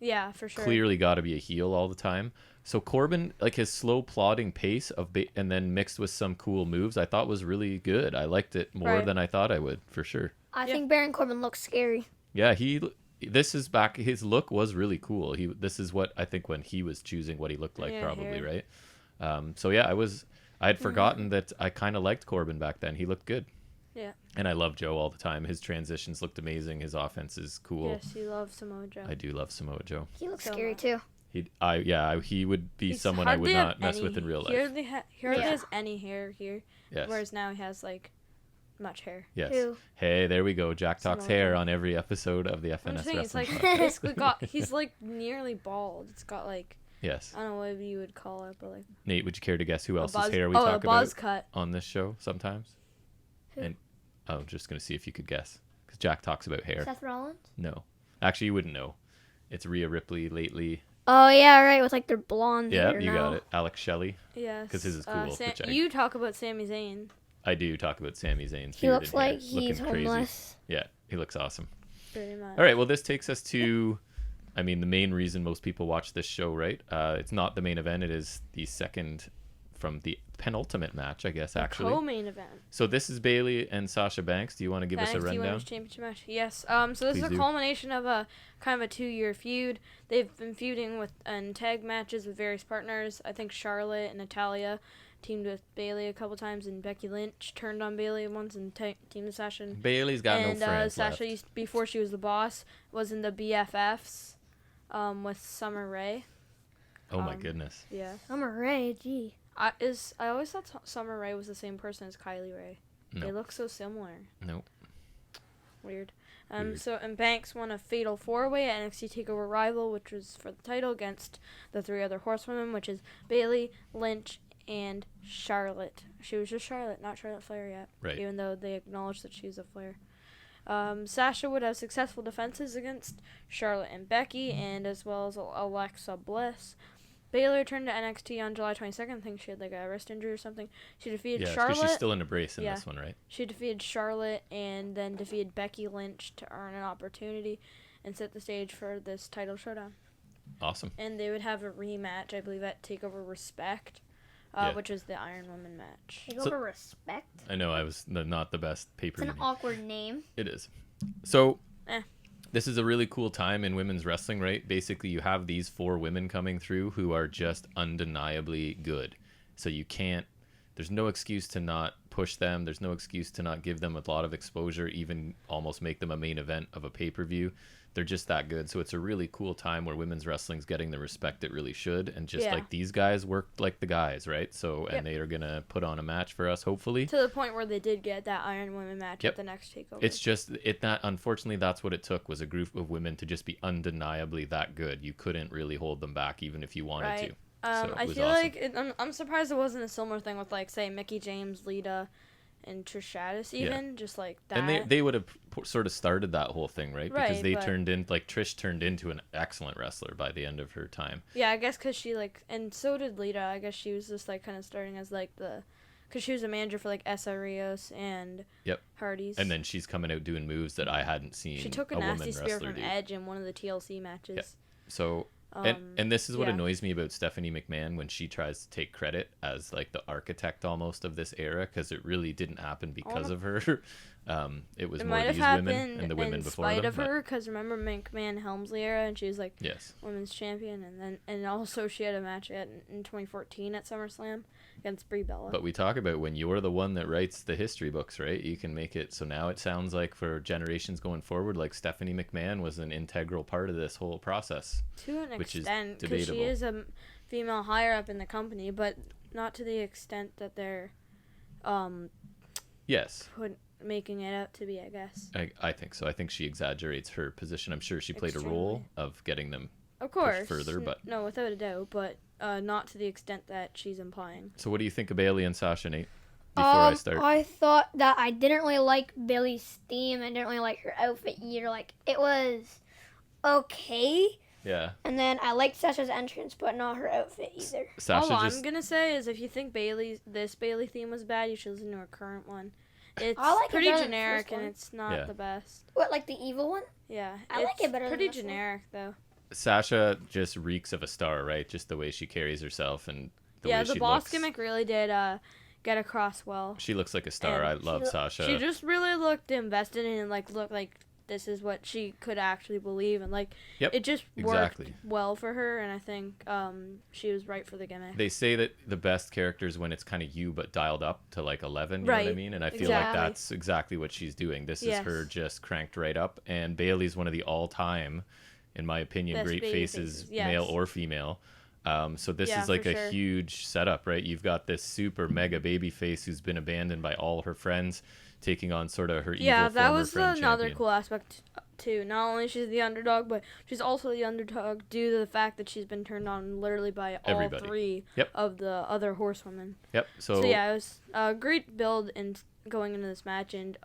yeah, for sure. Clearly got to be a heel all the time. So Corbin, like his slow plodding pace and then mixed with some cool moves, I thought was really good. I liked it more than I thought I would, for sure. I think Baron Corbin looks scary. Yeah, this is back. His look was really cool. This is what I think when he was choosing what he looked like, probably, right? So yeah, I had forgotten that I kind of liked Corbin back then. He looked good. Yeah. And I love Joe all the time. His transitions looked amazing. His offense is cool. Yes, you love Samoa Joe. I do love Samoa Joe. He looks scary too. He would be someone I would not mess with in real life. He hardly has any hair here. Yes. Whereas now he has like much hair. Yes. Who? Hey, there we go. Jack talks hair on every episode of the FNS Wrestling. It's like basically he's like nearly bald. It's got like yes. I don't know what you would call it, but like. Nate, would you care to guess who else's hair we talk about cut on this show sometimes? Who? And I'm just gonna see if you could guess because Jack talks about hair. Seth Rollins? No, actually, you wouldn't know. It's Rhea Ripley lately. Oh yeah, right. With like their blonde hair. Yeah, you got it. Alex Shelley. Yes. Because his is cool. You talk about Sami Zayn. I do talk about Sami Zayn's. He looks like he's homeless. Crazy. Yeah, he looks awesome. Pretty much. All right, well, this takes us to, I mean, the main reason most people watch this show, right? It's not the main event. It is the second from the penultimate match, I guess, actually. Co-main event. So this is Bayley and Sasha Banks. Do you want to give us a NXT rundown? Women's Championship match. Yes. So this Please is a do. culmination of a kind of a 2-year feud. They've been feuding with in tag matches with various partners. I think Charlotte and Natalya teamed with Bayley a couple times, and Becky Lynch turned on Bayley once and teamed with Sasha. Bayley's got no friends Sasha left. used, before she was the boss, was in the BFFs with Summer Rae. Oh my goodness. Yeah. Summer Rae, gee. I always thought Summer Rae was the same person as Kylie Rae. No. They look so similar. Nope. Weird. Weird. So and Banks won a fatal 4-way at NXT Takeover Rival, which was for the title against the 3 other horsewomen, which is Bayley, Lynch, and Charlotte. She was just Charlotte, not Charlotte Flair yet. Right. Even though they acknowledged that she's a Flair. Sasha would have successful defenses against Charlotte and Becky, and as well as Alexa Bliss. Baylor returned to NXT on July 22nd. I think she had like a wrist injury or something. She defeated Yeah, Charlotte. because she's still in a brace in Yeah. this one, right? She defeated Charlotte and then defeated Becky Lynch to earn an opportunity and set the stage for this title showdown. Awesome. And they would have a rematch, I believe, at Takeover Respect, Yeah. which is the Iron Woman match. Take over Respect. I know I was not the best It's pay-per-view. an awkward name. It is. So, Eh. this is a really cool time in women's wrestling, right? Basically, you have these 4 women coming through who are just undeniably good. So you can't, there's no excuse to not push them. There's no excuse to not give them a lot of exposure, even almost make them a main event of a pay-per-view. They're just that good. So it's a really cool time where women's wrestling's getting the respect it really should. And just like these guys worked like the guys, right? So, and they are going to put on a match for us, hopefully. To the point where they did get that Iron Woman match at the next Takeover. It's just, unfortunately, that's what it took, was a group of women to just be undeniably that good. You couldn't really hold them back, even if you wanted to. So I feel like, I'm surprised it wasn't a similar thing with, like, say, Mickie James, Lita, and Trish Stratus even, just like that. And they would have sort of started that whole thing, right? Because they turned in, like, Trish turned into an excellent wrestler by the end of her time. Yeah, I guess because she, like, and so did Lita. I guess she was just, like, kind of starting as, like, because she was a manager for, like, Essa Rios and Hardy's. And then she's coming out doing moves that I hadn't seen. She took a nasty spear from Edge in one of the TLC matches. Yep. So, and this is what annoys me about Stephanie McMahon when she tries to take credit as like the architect almost of this era, because it really didn't happen because of her. It was more these women and the women before them. In spite of her, because remember McMahon Helmsley era, and she was like yes, women's champion, and also she had a match in 2014 at SummerSlam against Brie Bella. But we talk about when you're the one that writes the history books, right? You can make it so now it sounds like for generations going forward, like Stephanie McMahon was an integral part of this whole process. To an which extent, is because debatable. she is a female higher up in the company, but not to the extent that they're yes, making it out to be, I guess. I think so. I think she exaggerates her position. I'm sure she played a role of getting them of course further, but no, without a doubt, but not to the extent that she's implying. So what do you think of Bayley and Sasha, Nate? Before I start, I thought that I didn't really like Bayley's theme. I didn't really like her outfit either. Like, it was okay. Yeah. And then I liked Sasha's entrance, but not her outfit either. Sasha All just I'm gonna say is, if you think this Bayley theme was bad, you should listen to her current one. It's I like it pretty better than the generic first and one. it's not the best. What, like the evil one? Yeah, I like it better than pretty this one. generic though. Sasha just reeks of a star, right? Just the way she carries herself and the way the she boss looks. gimmick really did get across well. She looks like a star. And I love Sasha. She just really looked invested in, and looked like this is what she could actually believe, and it just worked well for her, and I think she was right for the gimmick. They say that the best character is when it's kind of you but dialed up to like 11, you know what I mean? And I feel like that's exactly what she's doing. This is her just cranked right up, and Bayley's one of the all-time, in my opinion, best great faces, yes. male or female. So this is like a huge setup, right? You've got this super mega baby face who's been abandoned by all her friends, taking on sort of her evil that was friend another champion. cool aspect too. Not only she's the underdog, but she's also the underdog due to the fact that she's been turned on literally by all three of the other horsewomen. Yep. So yeah, it was a great build in going into this match, and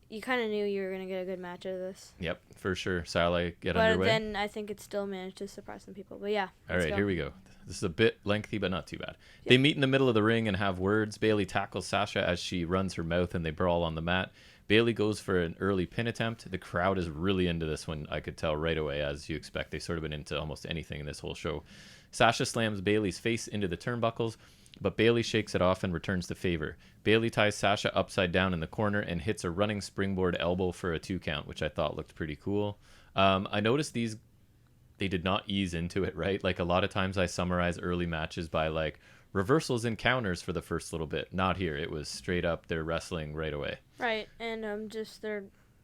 you kind of knew you were gonna get a good match out of this. Yep, for sure. Sally, get underway. But then I think it still managed to surprise some people. But yeah. All right, here we go. This is a bit lengthy, but not too bad. They meet in the middle of the ring and have words. Bayley tackles Sasha as she runs her mouth, and they brawl on the mat. Bayley goes for an early pin attempt. The crowd is really into this one, I could tell right away, as you expect. They've sort of been into almost anything in this whole show. Sasha slams Bayley's face into the turnbuckles, but Bayley shakes it off and returns the favor. Bayley ties Sasha upside down in the corner and hits a running springboard elbow for a 2 count, which I thought looked pretty cool. I noticed they did not ease into it, right? Like a lot of times I summarize early matches by like reversals and counters for the first little bit. Not here. It was straight up, they're wrestling right away. Right, and they're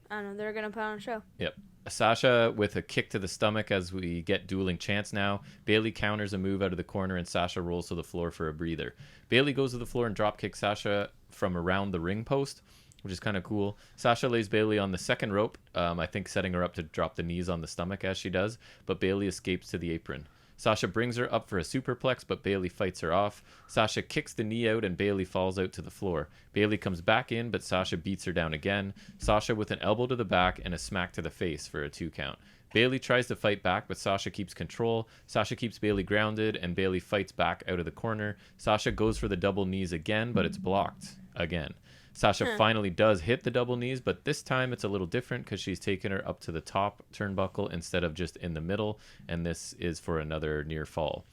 going to put on a show. Yep. Sasha with a kick to the stomach as we get dueling chants now. Bayley counters a move out of the corner and Sasha rolls to the floor for a breather. Bayley goes to the floor and drop kicks Sasha from around the ring post, which is kind of cool. Sasha lays Bayley on the second rope, I think setting her up to drop the knees on the stomach as she does, but Bayley escapes to the apron. Sasha brings her up for a superplex, but Bayley fights her off. Sasha kicks the knee out and Bayley falls out to the floor. Bayley comes back in, but Sasha beats her down again. Sasha with an elbow to the back and a smack to the face for a 2 count. Bayley tries to fight back, but Sasha keeps control. Sasha keeps Bayley grounded, and Bayley fights back out of the corner. Sasha goes for the double knees again, but it's blocked again. Sasha finally does hit the double knees, but this time it's a little different because she's taken her up to the top turnbuckle instead of just in the middle, and this is for another near fall.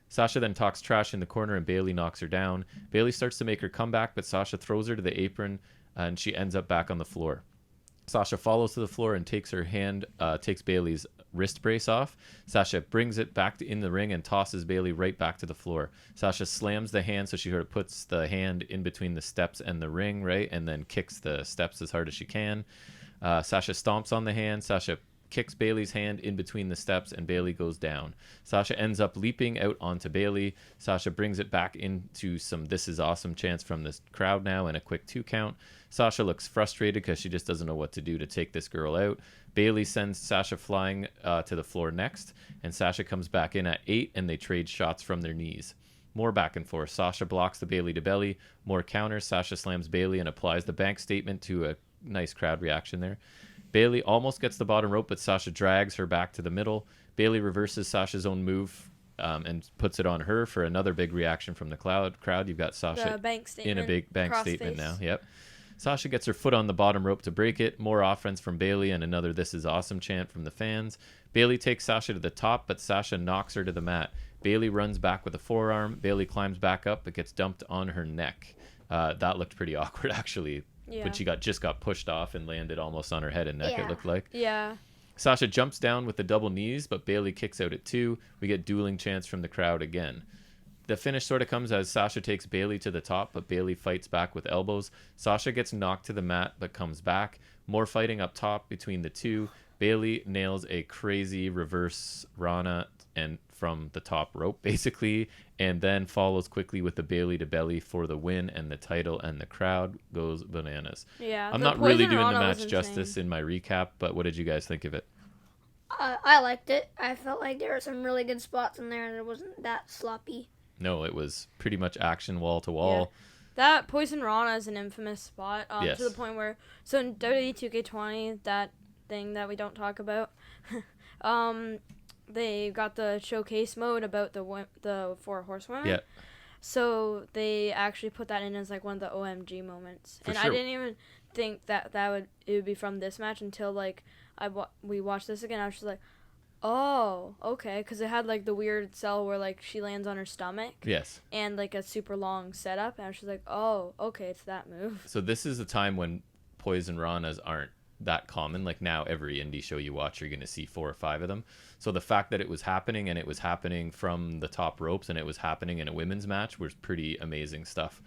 Sasha then talks trash in the corner and Bayley knocks her down. Bayley starts to make her comeback, but Sasha throws her to the apron and she ends up back on the floor. Sasha follows to the floor and takes Bayley's wrist brace off. Sasha brings it back in the ring and tosses Bayley right back to the floor. Sasha slams the hand, so she sort of puts the hand in between the steps and the ring, right, and then kicks the steps as hard as she can. Sasha stomps on the hand. Sasha kicks Bayley's hand in between the steps and Bayley goes down. Sasha ends up leaping out onto Bayley. Sasha brings it back into some "this is awesome" chants from this crowd now and a quick 2 count. Sasha looks frustrated because she just doesn't know what to do to take this girl out. Bayley sends Sasha flying to the floor next, and Sasha comes back in at 8 and they trade shots from their knees. More back and forth. Sasha blocks the Bayley to belly. More counters. Sasha slams Bayley and applies the bank statement to a nice crowd reaction there. Bayley almost gets the bottom rope, but Sasha drags her back to the middle. Bayley reverses Sasha's own move and puts it on her for another big reaction from the crowd. You've got Sasha in a big bank statement now. Yep. Sasha gets her foot on the bottom rope to break it. More offense from Bayley and another "this is awesome" chant from the fans. Bayley takes Sasha to the top, but Sasha knocks her to the mat. Bayley runs back with a forearm. Bayley climbs back up but gets dumped on her neck. That looked pretty awkward, actually. Yeah. When she just got pushed off and landed almost on her head and neck, Yeah. it looked like. Yeah. Sasha jumps down with the double knees, but Bayley kicks out at 2. We get dueling chants from the crowd again. The finish sort of comes as Sasha takes Bayley to the top, but Bayley fights back with elbows. Sasha gets knocked to the mat, but comes back. More fighting up top between the two. Bayley nails a crazy reverse Rana and from the top rope, basically, and then follows quickly with the Bayley to belly for the win and the title, and the crowd goes bananas. Yeah. I'm not really doing the match justice in my recap, but what did you guys think of it? I liked it. I felt like there were some really good spots in there, and it wasn't that sloppy. No, it was pretty much action wall to wall. Yeah. That Poison Rana is an infamous spot, Yes. to the point where, so in WWE 2K20, that thing that we don't talk about, they got the showcase mode about the 4 horsewomen. Yeah. So they actually put that in as like one of the OMG moments, For and sure. I didn't even think it would be from this match until like we watched this again. I was just like, oh, okay, because it had like the weird cell where like she lands on her stomach. Yes. And like a super long setup, and I was just like, oh, okay, it's that move. So this is a time when Poison Ranas aren't that common. Like now, every indie show you watch, you're going to see 4 or 5 of them. So the fact that it was happening, and it was happening from the top ropes, and it was happening in a women's match, was pretty amazing stuff.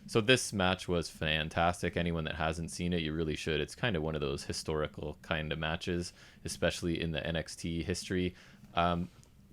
So this match was fantastic. Anyone that hasn't seen it, you really should. It's kind of one of those historical kind of matches, especially in the NXT history.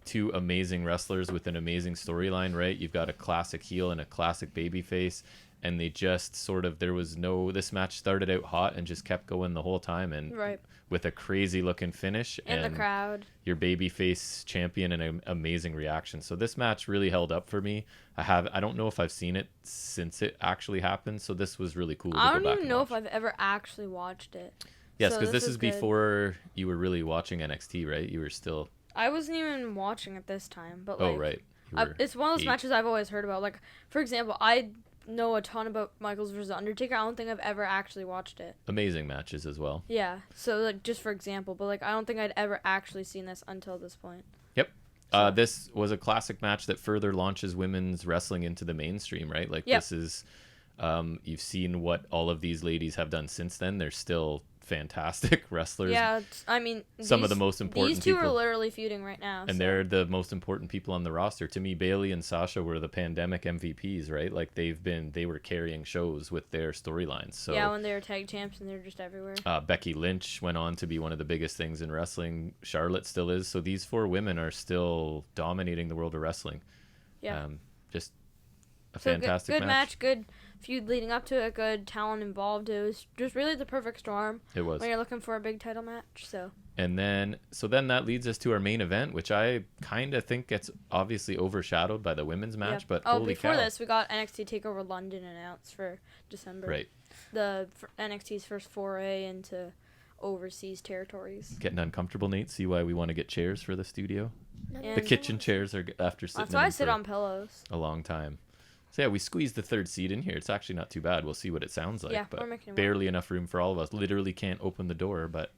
2 amazing wrestlers with an amazing storyline, right? You've got a classic heel and a classic babyface, and they just sort of, this match started out hot and just kept going the whole time, and Right. with a crazy looking finish And the crowd. your babyface champion and an amazing reaction. So this match really held up for me. I don't know if I've seen it since it actually happened, so this was really cool to I go don't back even and know watch. if I've ever actually watched it. Yes, So because this is is good. before you were really watching NXT, right? You were still... I wasn't even watching it this time, but Oh, like, right. You were it's one of those 8. matches I've always heard about. Like, for example, I know a ton about Michaels versus Undertaker. I don't think I've ever actually watched it. Amazing matches as well. Yeah. So like just for example, but like I don't think I'd ever actually seen this until this point. Yep. This was a classic match that further launches women's wrestling into the mainstream, right? Like this is, you've seen what all of these ladies have done since then. They're still fantastic wrestlers. Yeah, I mean, some of the most important these two people are literally feuding right now, and they're the most important people on the roster. To me, Bayley and Sasha were the pandemic MVPs, right? Like they were carrying shows with their storylines. So yeah, when they were tag champs and they're just everywhere. Becky Lynch went on to be one of the biggest things in wrestling. Charlotte still is. So these 4 women are still dominating the world of wrestling. Yeah, just a fantastic good match, good feud leading up to it, good talent involved. It was just really the perfect storm. It was. When you're looking for a big title match, so. And then that leads us to our main event, which I kind of think gets obviously overshadowed by the women's match. Yeah. But holy before cow. this, we got NXT Takeover London announced for December. Right. NXT's first foray into overseas territories. Getting uncomfortable, Nate? See why we want to get chairs for the studio? And The kitchen chairs are after sitting that's why I in sit for on pillows. a long time. So yeah, we squeezed the 3rd seat in here. It's actually not too bad. We'll see what it sounds like. Yeah, but we're making it barely enough room for all of us. Literally can't open the door, but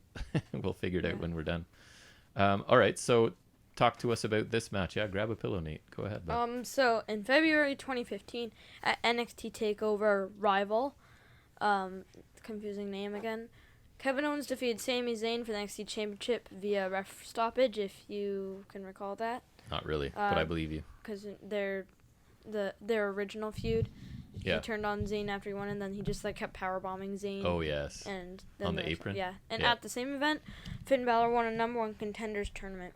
we'll figure it out when we're done. All right, so talk to us about this match. Yeah, grab a pillow, Nate. Go ahead. Bud. So in February 2015 at NXT Takeover Rival, confusing name again, Kevin Owens defeated Sami Zayn for the NXT Championship via ref stoppage, if you can recall that. Not really, but I believe you. Because their original feud, he turned on Zayn after he won, and then he just like kept powerbombing Zayn. Oh yes. And then on the apron. Yeah, and at the same event, Finn Balor won a number 1 contenders tournament.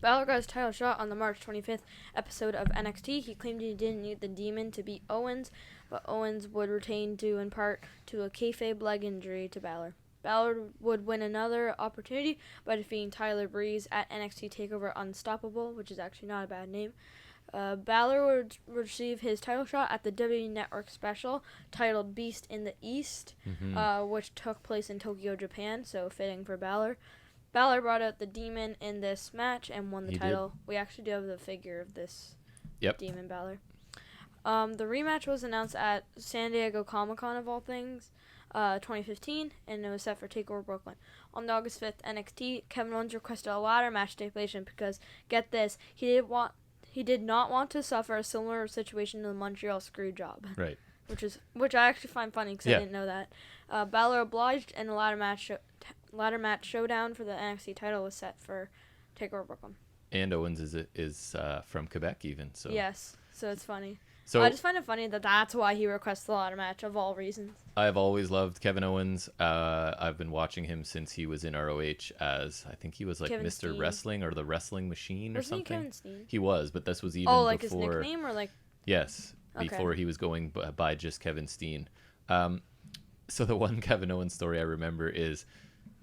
Balor got his title shot on the March 25th episode of NXT. He claimed he didn't need the Demon to beat Owens, but Owens would retain due in part to a kayfabe leg injury to Balor. Balor would win another opportunity by defeating Tyler Breeze at NXT TakeOver Unstoppable, which is actually not a bad name. Balor would receive his title shot at the WWE Network special titled Beast in the East, which took place in Tokyo, Japan, so fitting for Balor. Balor brought out the Demon in this match and won the title. Did. We actually do have the figure of this Demon Balor. The rematch was announced at San Diego Comic-Con, of all things, 2015, and it was set for TakeOver Brooklyn. On August 5th, NXT, Kevin Owens requested a ladder match stipulation because, get this, he did not want to suffer a similar situation to the Montreal Screwjob. Right. Which I actually find funny because I didn't know that. Balor obliged, and a ladder match showdown for the NXT title was set for TakeOver Brooklyn. And Owens is from Quebec even. So. Yes, so it's funny. So I just find it funny that that's why he requests the ladder match of all reasons. I've always loved Kevin Owens. I've been watching him since he was in ROH as, I think he was like Kevin Mr. Steen. Wrestling or the Wrestling Machine or something. Kevin Steen? He was, but this was even before. Like before. his nickname or like? Yes, before he was going by just Kevin Steen. So the one Kevin Owens story I remember is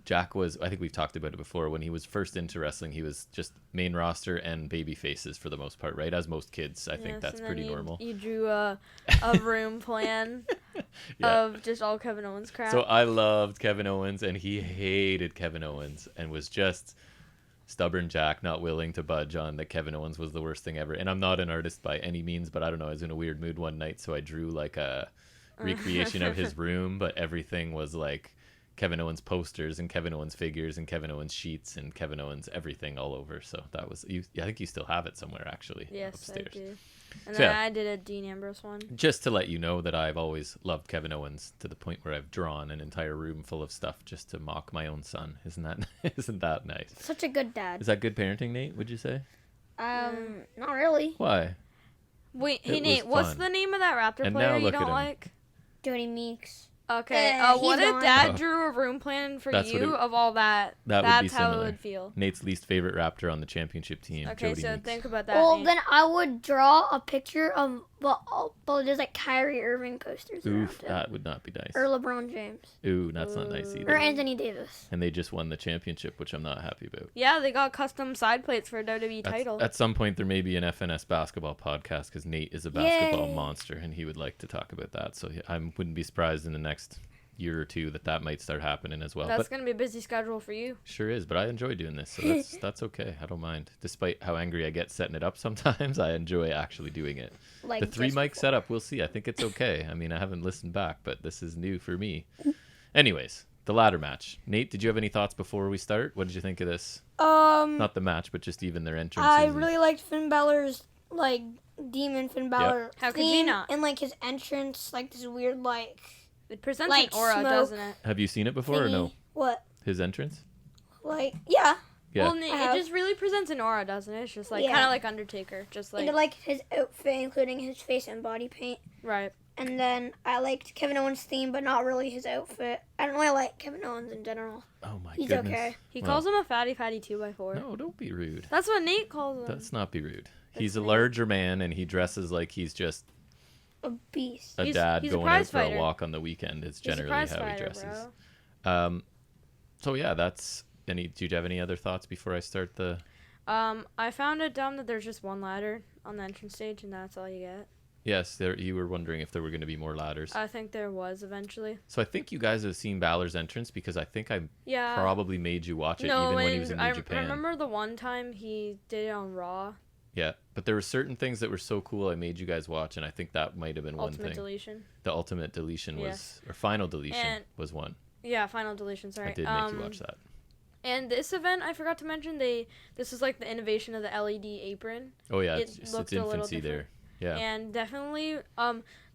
Jack was, I think we've talked about it before, when he was first into wrestling, he was just main roster and baby faces for the most part, right? As most kids, I think that's pretty normal. You drew a room plan of just all Kevin Owens crap. So I loved Kevin Owens, and he hated Kevin Owens and was just stubborn Jack, not willing to budge on that Kevin Owens was the worst thing ever. And I'm not an artist by any means, but I don't know, I was in a weird mood one night, so I drew like a recreation of his room, but everything was like Kevin Owens posters and Kevin Owens figures and Kevin Owens sheets and Kevin Owens everything all over. So that was you. I think you still have it somewhere actually. Yes, upstairs. I do. And then I did a Dean Ambrose one. Just to let you know that I've always loved Kevin Owens to the point where I've drawn an entire room full of stuff just to mock my own son. Isn't that nice? Such a good dad. Is that good parenting, Nate? Would you say? Not really. Why? Wait, hey Nate, what's the name of that Raptor And player now you look at don't him. like? Jody Meeks. Okay. What if Dad drew a room plan for you of all that? That's how it would feel. Nate's least favorite Raptor on the championship team. Okay, Jody so Meeks. think about that. Well, Nate. then I would draw a picture of, but there's like Kyrie Irving posters. Oof, around that would not be nice. or LeBron James. Ooh, that's not nice either. Or Anthony Davis. And they just won the championship, which I'm not happy about. Yeah, they got custom side plates for a WWE title. At some point, there may be an FNS basketball podcast because Nate is a basketball monster, and he would like to talk about that. So I wouldn't be surprised in the next year or two that might start happening as well. That's going to be a busy schedule for you. Sure is, but I enjoy doing this, so that's okay. I don't mind. Despite how angry I get setting it up sometimes, I enjoy actually doing it. Like the 3-mic setup, we'll see. I think it's okay. I mean, I haven't listened back, but this is new for me. Anyways, the ladder match. Nate, did you have any thoughts before we start? What did you think of this? Not the match, but just even their entrances. I really liked Finn Balor's, like, Demon Finn Balor How could you not? And, like, his entrance, like, this weird, like... It presents like an aura, smoke doesn't it? Have you seen it before or no? What? His entrance? Like, yeah. Yeah. Well, it just really presents an aura, doesn't it? It's just like kind of like Undertaker, just like. And like his outfit, including his face and body paint. Right. And then I liked Kevin Owens' theme, but not really his outfit. I don't really like Kevin Owens in general. Oh my He's goodness. okay. He calls him a fatty 2x4. No, don't be rude. That's what Nate calls him. Let's not be rude. He's a larger man, and he dresses like he's just A beast. a He's dad a going out prize for a fighter. walk on the weekend. Is generally prize how he fighter, dresses. bro. So yeah, that's any. Do you have any other thoughts before I start the? I found it dumb that there's just one ladder on the entrance stage, and that's all you get. Yes, you were wondering if there were going to be more ladders. I think there was eventually. So I think you guys have seen Balor's entrance because I think I probably made you watch it even when he was in New Japan. I remember the one time he did it on Raw. Yeah, but there were certain things that were so cool I made you guys watch, and I think that might have been one thing. Ultimate Deletion. The Ultimate Deletion was, or Final Deletion was one. Yeah, Final Deletion, sorry. I did make you watch that. And this event, I forgot to mention, this is like the innovation of the LED apron. Oh yeah, It's infancy there. Yeah. And definitely,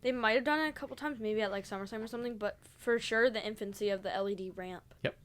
they might have done it a couple times, maybe at like SummerSlam or something, but for sure the infancy of the LED ramp. Yep.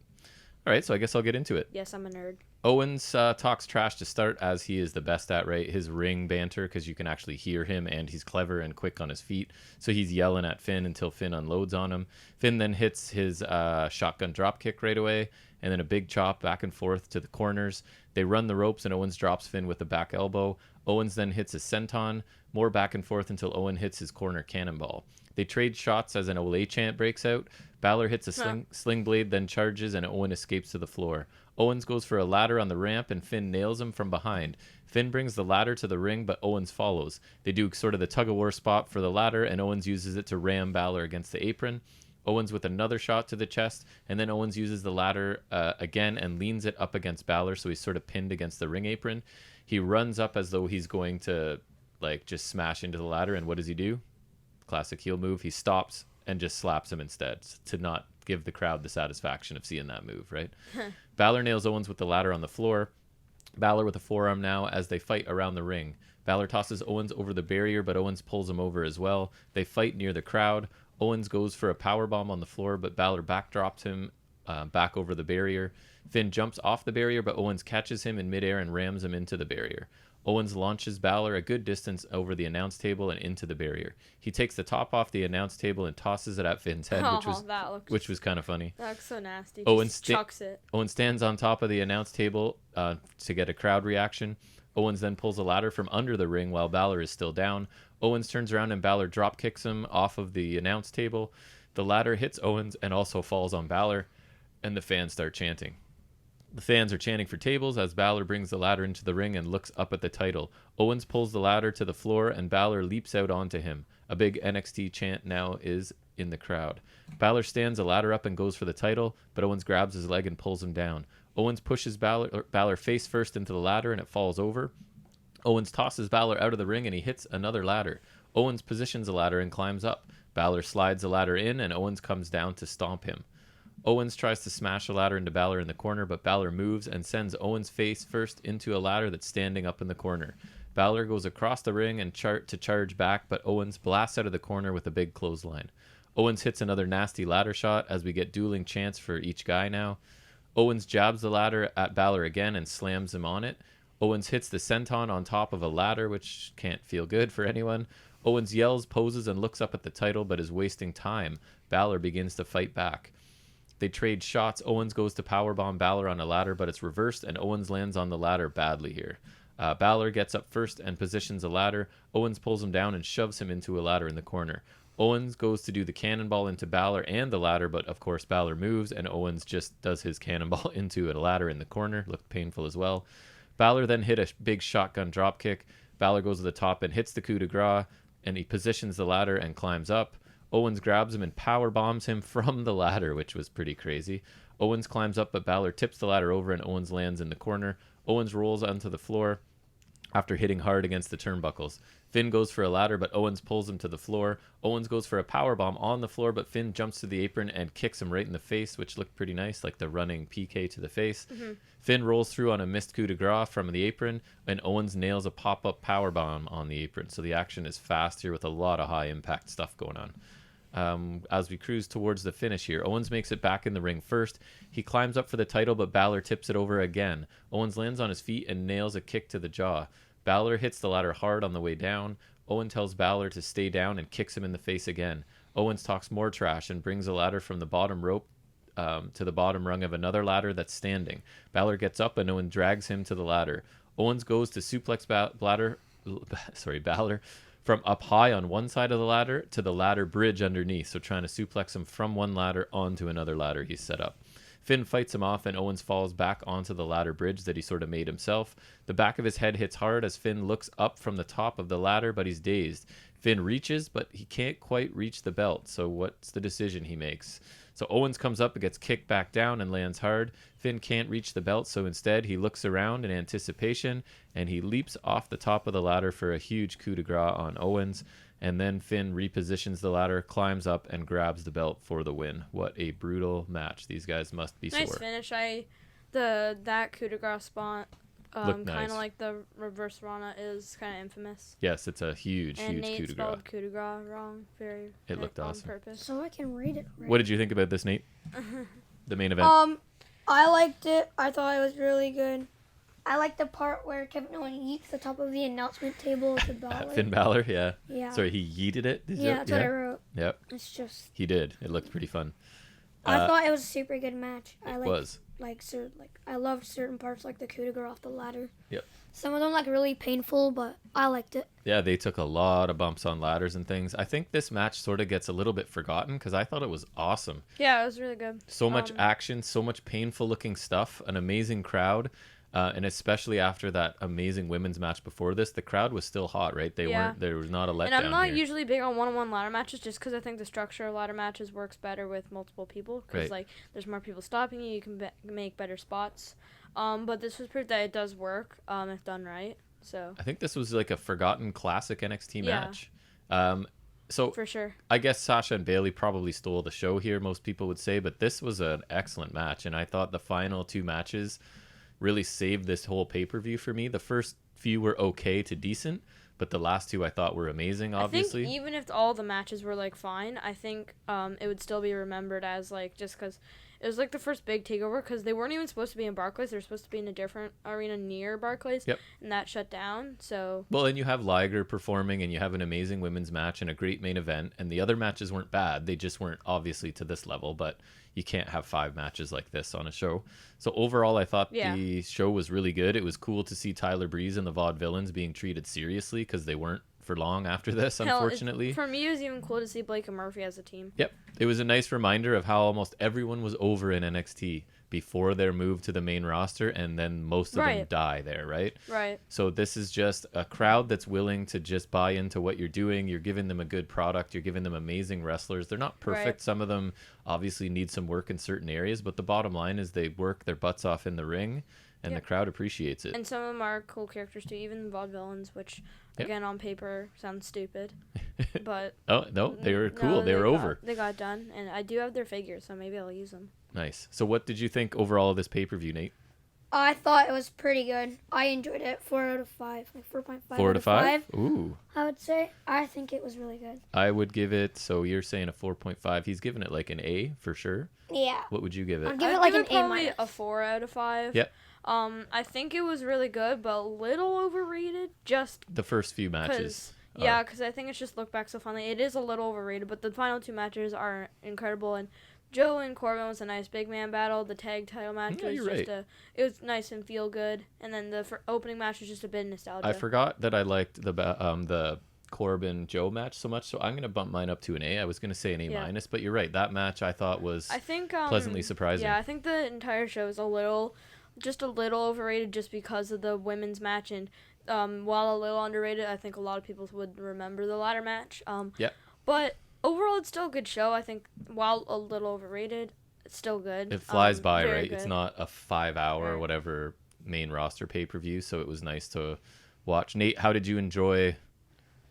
All right, so I guess I'll get into it. Yes, I'm a nerd. Owens talks trash to start, as he is the best at, right? His ring banter, because you can actually hear him, and he's clever and quick on his feet. So he's yelling at Finn until Finn unloads on him. Finn then hits his shotgun dropkick right away, and then a big chop back and forth to the corners. They run the ropes, and Owens drops Finn with a back elbow. Owens then hits a senton, more back and forth until Owen hits his corner cannonball. They trade shots as an Olay chant breaks out. Balor hits a sling blade, then charges, and Owen escapes to the floor. Owens goes for a ladder on the ramp, and Finn nails him from behind. Finn brings the ladder to the ring, but Owens follows. They do sort of the tug-of-war spot for the ladder, and Owens uses it to ram Balor against the apron. Owens with another shot to the chest, and then Owens uses the ladder again and leans it up against Balor, so he's sort of pinned against the ring apron. He runs up as though he's going to like just smash into the ladder, and what does he do? Classic heel move. He stops and just slaps him instead to not give the crowd the satisfaction of seeing that move, right? Balor nails Owens with the ladder on the floor. Balor with a forearm now as they fight around the ring. Balor tosses Owens over the barrier, but Owens pulls him over as well. They fight near the crowd. Owens goes for a powerbomb on the floor, but Balor backdrops him back over the barrier. Finn jumps off the barrier, but Owens catches him in midair and rams him into the barrier. Owens launches Balor a good distance over the announce table and into the barrier. He takes the top off the announce table and tosses it at Finn's head, which was kind of funny. That looks so nasty. Owens chucks it. Owens stands on top of the announce table to get a crowd reaction. Owens then pulls a ladder from under the ring while Balor is still down. Owens turns around and Balor drop kicks him off of the announce table. The ladder hits Owens and also falls on Balor, and the fans start chanting. The fans are chanting for tables as Balor brings the ladder into the ring and looks up at the title. Owens pulls the ladder to the floor and Balor leaps out onto him. A big NXT chant now is in the crowd. Balor stands the ladder up and goes for the title, but Owens grabs his leg and pulls him down. Owens pushes Balor face first into the ladder and it falls over. Owens tosses Balor out of the ring and he hits another ladder. Owens positions the ladder and climbs up. Balor slides the ladder in and Owens comes down to stomp him. Owens tries to smash the ladder into Balor in the corner, but Balor moves and sends Owens face first into a ladder that's standing up in the corner. Balor goes across the ring and to charge back, but Owens blasts out of the corner with a big clothesline. Owens hits another nasty ladder shot as we get dueling chants for each guy now. Owens jabs the ladder at Balor again and slams him on it. Owens hits the senton on top of a ladder, which can't feel good for anyone. Owens yells, poses, and looks up at the title, but is wasting time. Balor begins to fight back. They trade shots. Owens goes to powerbomb Balor on a ladder, but it's reversed, and Owens lands on the ladder badly here. Balor gets up first and positions a ladder. Owens pulls him down and shoves him into a ladder in the corner. Owens goes to do the cannonball into Balor and the ladder, but of course Balor moves, and Owens just does his cannonball into a ladder in the corner. Looked painful as well. Balor then hit a big shotgun dropkick. Balor goes to the top and hits the coup de grace, and he positions the ladder and climbs up. Owens grabs him and power bombs him from the ladder, which was pretty crazy. Owens climbs up, but Balor tips the ladder over and Owens lands in the corner. Owens rolls onto the floor after hitting hard against the turnbuckles. Finn goes for a ladder, but Owens pulls him to the floor. Owens goes for a powerbomb on the floor, but Finn jumps to the apron and kicks him right in the face, which looked pretty nice, like the running PK to the face. Mm-hmm. Finn rolls through on a missed coup de grace from the apron, and Owens nails a pop-up powerbomb on the apron. So the action is fast here with a lot of high-impact stuff going on. As we cruise towards the finish here, Owens makes it back in the ring first. He climbs up for the title, but Balor tips it over again. Owens lands on his feet and nails a kick to the jaw. Balor hits the ladder hard on the way down. Owens tells Balor to stay down and kicks him in the face again. Owens talks more trash and brings a ladder from the bottom rope to the bottom rung of another ladder that's standing. Balor gets up and Owens drags him to the ladder. Owens goes to suplex Balor from up high on one side of the ladder to the ladder bridge underneath, so trying to suplex him from one ladder onto another ladder he's set up. Finn fights him off and Owens falls back onto the ladder bridge that he sort of made himself. The back of his head hits hard as Finn looks up from the top of the ladder, but he's dazed. Finn reaches, but he can't quite reach the belt, so what's the decision he makes? So Owens comes up and gets kicked back down and lands hard. Finn can't reach the belt, so instead he looks around in anticipation, and he leaps off the top of the ladder for a huge coup de grace on Owens. And then Finn repositions the ladder, climbs up, and grabs the belt for the win. What a brutal match. These guys must be nice sore. Nice finish. That coup de grace spot, kind of like the reverse Rana, is kind of infamous. Yes, it's a huge Nate coup de grace. spelled coup de grace wrong. It looked on awesome. Purpose. So I can read it right. What did you think about this, Nate? The main event. I liked it. I thought it was really good. I like the part where Kevin Owens yeets the top of the announcement table to Balor. Finn Balor, yeah. Yeah. Sorry, he yeeted it? That's what I wrote. Yep. It's just... He did. It looked pretty fun. I thought it was a super good match. It was. I loved certain parts, like the coup de grace off the ladder. Yep. Some of them, really painful, but I liked it. Yeah, they took a lot of bumps on ladders and things. I think this match sort of gets a little bit forgotten because I thought it was awesome. Yeah, it was really good. So much action, so much painful looking stuff, an amazing crowd. And especially after that amazing women's match before this, the crowd was still hot, right? There was not a letdown. And I'm not usually big on one-on-one ladder matches just because I think the structure of ladder matches works better with multiple people because there's more people stopping you. You can make better spots. But this was proof that it does work if done right. So I think this was like a forgotten classic NXT match. So for sure, I guess Sasha and Bayley probably stole the show here, most people would say, but this was an excellent match, and I thought the final two matches really saved this whole pay-per-view for me. The first few were okay to decent, but the last two I thought were amazing, obviously. I think even if all the matches were fine, I think it would still be remembered as just because it was the first big takeover, because they weren't even supposed to be in Barclays. They were supposed to be in a different arena near Barclays. Yep. And that shut down. So well, and you have Liger performing, and you have an amazing women's match and a great main event, and the other matches weren't bad. They just weren't obviously to this level, but you can't have 5 matches like this on a show. So overall, I thought the show was really good. It was cool to see Tyler Breeze and the Vaudevillains being treated seriously, because they weren't for long after this, unfortunately. For me, it was even cool to see Blake and Murphy as a team. Yep. It was a nice reminder of how almost everyone was over in NXT before their move to the main roster, and then most of them die there, right? Right. So this is just a crowd that's willing to just buy into what you're doing. You're giving them a good product. You're giving them amazing wrestlers. They're not perfect. Right. Some of them obviously need some work in certain areas, but the bottom line is they work their butts off in the ring, and the crowd appreciates it. And some of them are cool characters too, even the Vaudevillains, which again on paper sounds stupid, but oh no, they were cool. They were over. They got done, and I do have their figures, so maybe I'll use them. Nice. So what did you think overall of this pay-per-view, Nate? I thought it was pretty good. I enjoyed it. 4 out of 5. 4.5 4 out of 5? Ooh. I would say. I think it was really good. I would give it, so you're saying a 4.5. He's giving it an A for sure. Yeah. What would you give it? I'd give it an A-. Probably a 4 out of 5. Yep. I think it was really good, but a little overrated. Just the first few matches. Yeah, because I think it's just looked back so fondly. It is a little overrated, but the final 2 matches are incredible. And Joe and Corbin was a nice big man battle. The tag title match was it was nice and feel good. And then the opening match was just a bit nostalgia. I forgot that I liked the Corbin Joe match so much, so I'm gonna bump mine up to an A. I was gonna say an A minus, but you're right. That match I thought was pleasantly surprising. Yeah, I think the entire show is a little overrated just because of the women's match, and while a little underrated, I think a lot of people would remember the ladder match. But overall, it's still a good show. I think while a little overrated, it's still good. It flies by, very right? good. It's not a 5-hour or Right. whatever main roster pay-per-view, so it was nice to watch. Nate, how did you enjoy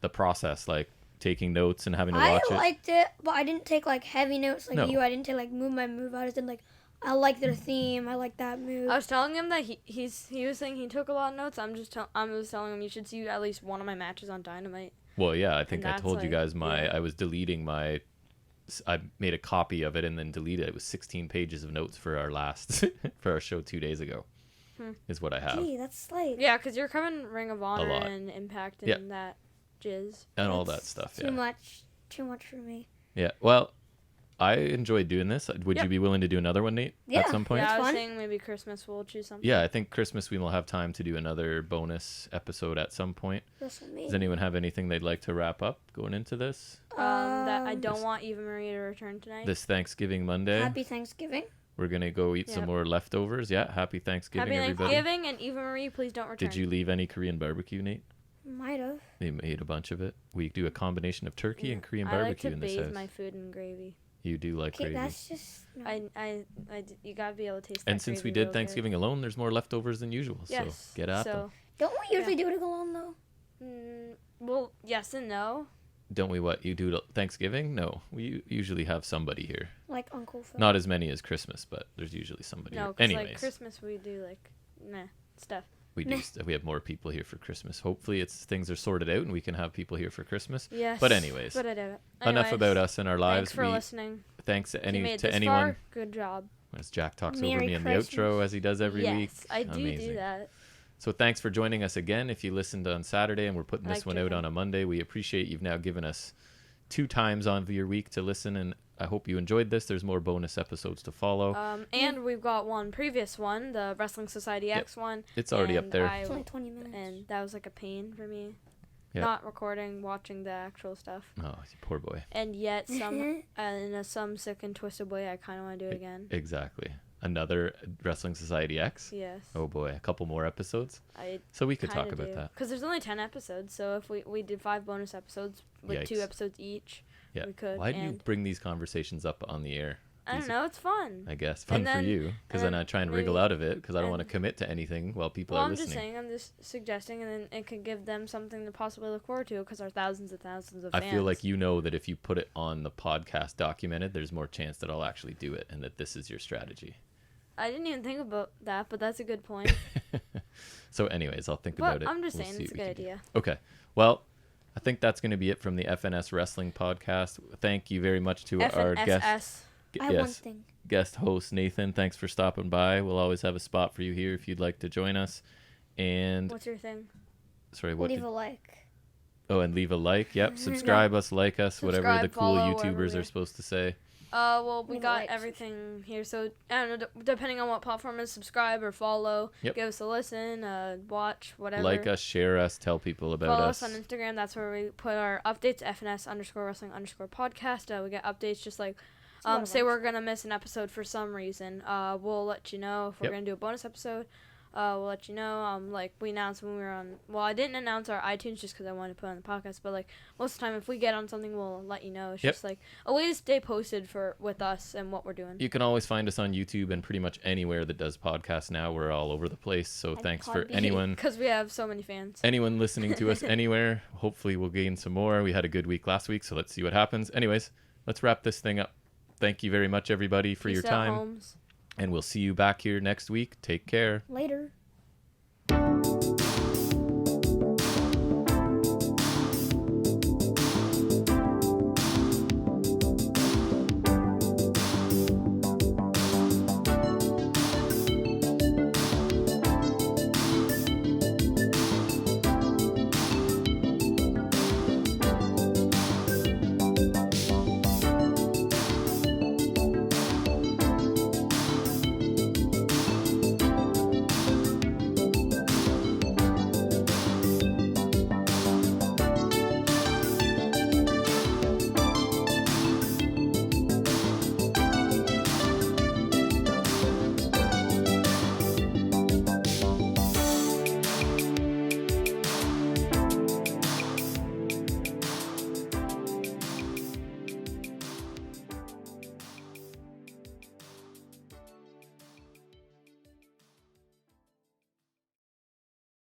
the process, like taking notes and having to watch I it? liked it, but I didn't take like heavy notes like No. you. I didn't take like move by move. I just did like, I like their theme. I like that move. I was telling him that he was saying he took a lot of notes. I was telling him you should see at least one of my matches on Dynamite. Well, yeah, I think And I told that's you like- guys I was deleting I made a copy of it and then deleted it. It was 16 pages of notes for our last for our show 2 days ago. Is what I have. Gee, that's like Yeah, because you're covering Ring of Honor lot. and Impact and Yeah. that jizz. And all that that's stuff, Too yeah. much for me. Yeah. Well, I enjoyed doing this. Would Yeah. you be willing to do another one, Nate, Yeah. at some point? Yeah, I was fun. saying maybe Christmas we'll choose something. Yeah, I think Christmas we will have time to do another bonus episode at some point. That's for me. Does anyone have anything they'd like to wrap up going into this? That I don't This- want Eva Marie to return tonight. This Thanksgiving Monday. Happy Thanksgiving. We're going to go eat some Yep. more leftovers. Yeah, happy Thanksgiving, Happy everybody. Thanksgiving, and Eva Marie, please don't return. Did you leave any Korean barbecue, Nate? Might have. They made a bunch of it. We do a combination of turkey and Korean I like barbecue to in this bathe house. my food in gravy. You do like Okay, gravy. that's just. No. You gotta be able to taste. And that since we gravy did real Thanksgiving alone, there's more leftovers than usual. Yes. So get at them. Don't we usually do it alone though? Well, yes and no. Don't we what? You do Thanksgiving? No. We usually have somebody here. Like Uncle Phil. Not as many as Christmas, but there's usually somebody No, here. because Anyways, like Christmas we do like stuff. we have more people here for Christmas. Hopefully things are sorted out and we can have people here for Christmas. Yes. But anyways, But I did it. enough Anyways, about us and our lives. Thanks for listening. Thanks to If you made it this anyone. far, good job. As Jack talks Merry over me in the Christmas. outro as he does every week. Yes, I do Amazing. do that. So thanks for joining us again. If you listened on Saturday and we're putting this Like one out chicken. on a Monday, we appreciate you've now given us 2 times on your week to listen, and I hope you enjoyed this. There's more bonus episodes to follow. And we've got one previous one, the Wrestling Society X one. It's already up and there. It's only 20 minutes. And that was like a pain for me. Yeah. Not recording, watching the actual stuff. Oh, you poor boy. And yet, in some sick and twisted way, I kind of want to do it again. Exactly. Another Wrestling Society X? Yes. Oh boy, a couple more episodes. I So we could talk about that. Because there's only 10 episodes, so if we did 5 bonus episodes with 2 Yikes. episodes each, Yeah. we could. Why do you and bring these conversations up on the air? I don't These- know, it's fun. I guess fun And then- for you, because then and I try and maybe- wriggle out of it because I don't want to and- commit to anything while people Well, are I'm listening. just saying, I'm just suggesting, and then it could give them something to possibly look forward to because our thousands and thousands of I fans. feel like you know that if you put it on the podcast documented, there's more chance that I'll actually do it and that this is your strategy. I didn't even think about that, but that's a good point. So anyways, I'll think about But it. I'm just We'll saying, see it's a what we good can do. idea. Okay. Well, I think that's going to be it from the FNS Wrestling podcast. Thank you very much to our guest. FNSS. I have one thing. Guest host Nathan. Thanks for stopping by. We'll always have a spot for you here if you'd like to join us. And What's your thing? sorry, what? Leave a like. And leave a like. Yep, subscribe us, like us, whatever the Subscribe, cool follow, whatever YouTubers we- are supposed to say. Well, we Leave a got like, everything here, so I don't know. Depending on what platform is, subscribe or follow. Yep. Give us a listen, watch, whatever. Like us, share us, tell people about Follow us. us on Instagram. That's where we put our updates. FNS_wrestling_podcast. We get updates just like, a lot of say work. we're gonna miss an episode for some reason. We'll let you know if we're Yep. gonna do a bonus episode. We'll let you know. Like we announced when we were on. Well, I didn't announce our iTunes just because I wanted to put it on the podcast. But like most of the time, if we get on something, we'll let you know. It's Yep. just like a way to stay posted with us and what we're doing. You can always find us on YouTube and pretty much anywhere that does podcasts now. We're all over the place. So And thanks for Podbean. anyone Because we have so many fans. anyone listening to us anywhere. Hopefully we'll gain some more. We had a good week last week, so let's see what happens. Anyways, let's wrap this thing up. Thank you very much, everybody, for your Peace out, time. Holmes. And we'll see you back here next week. Take care. Later.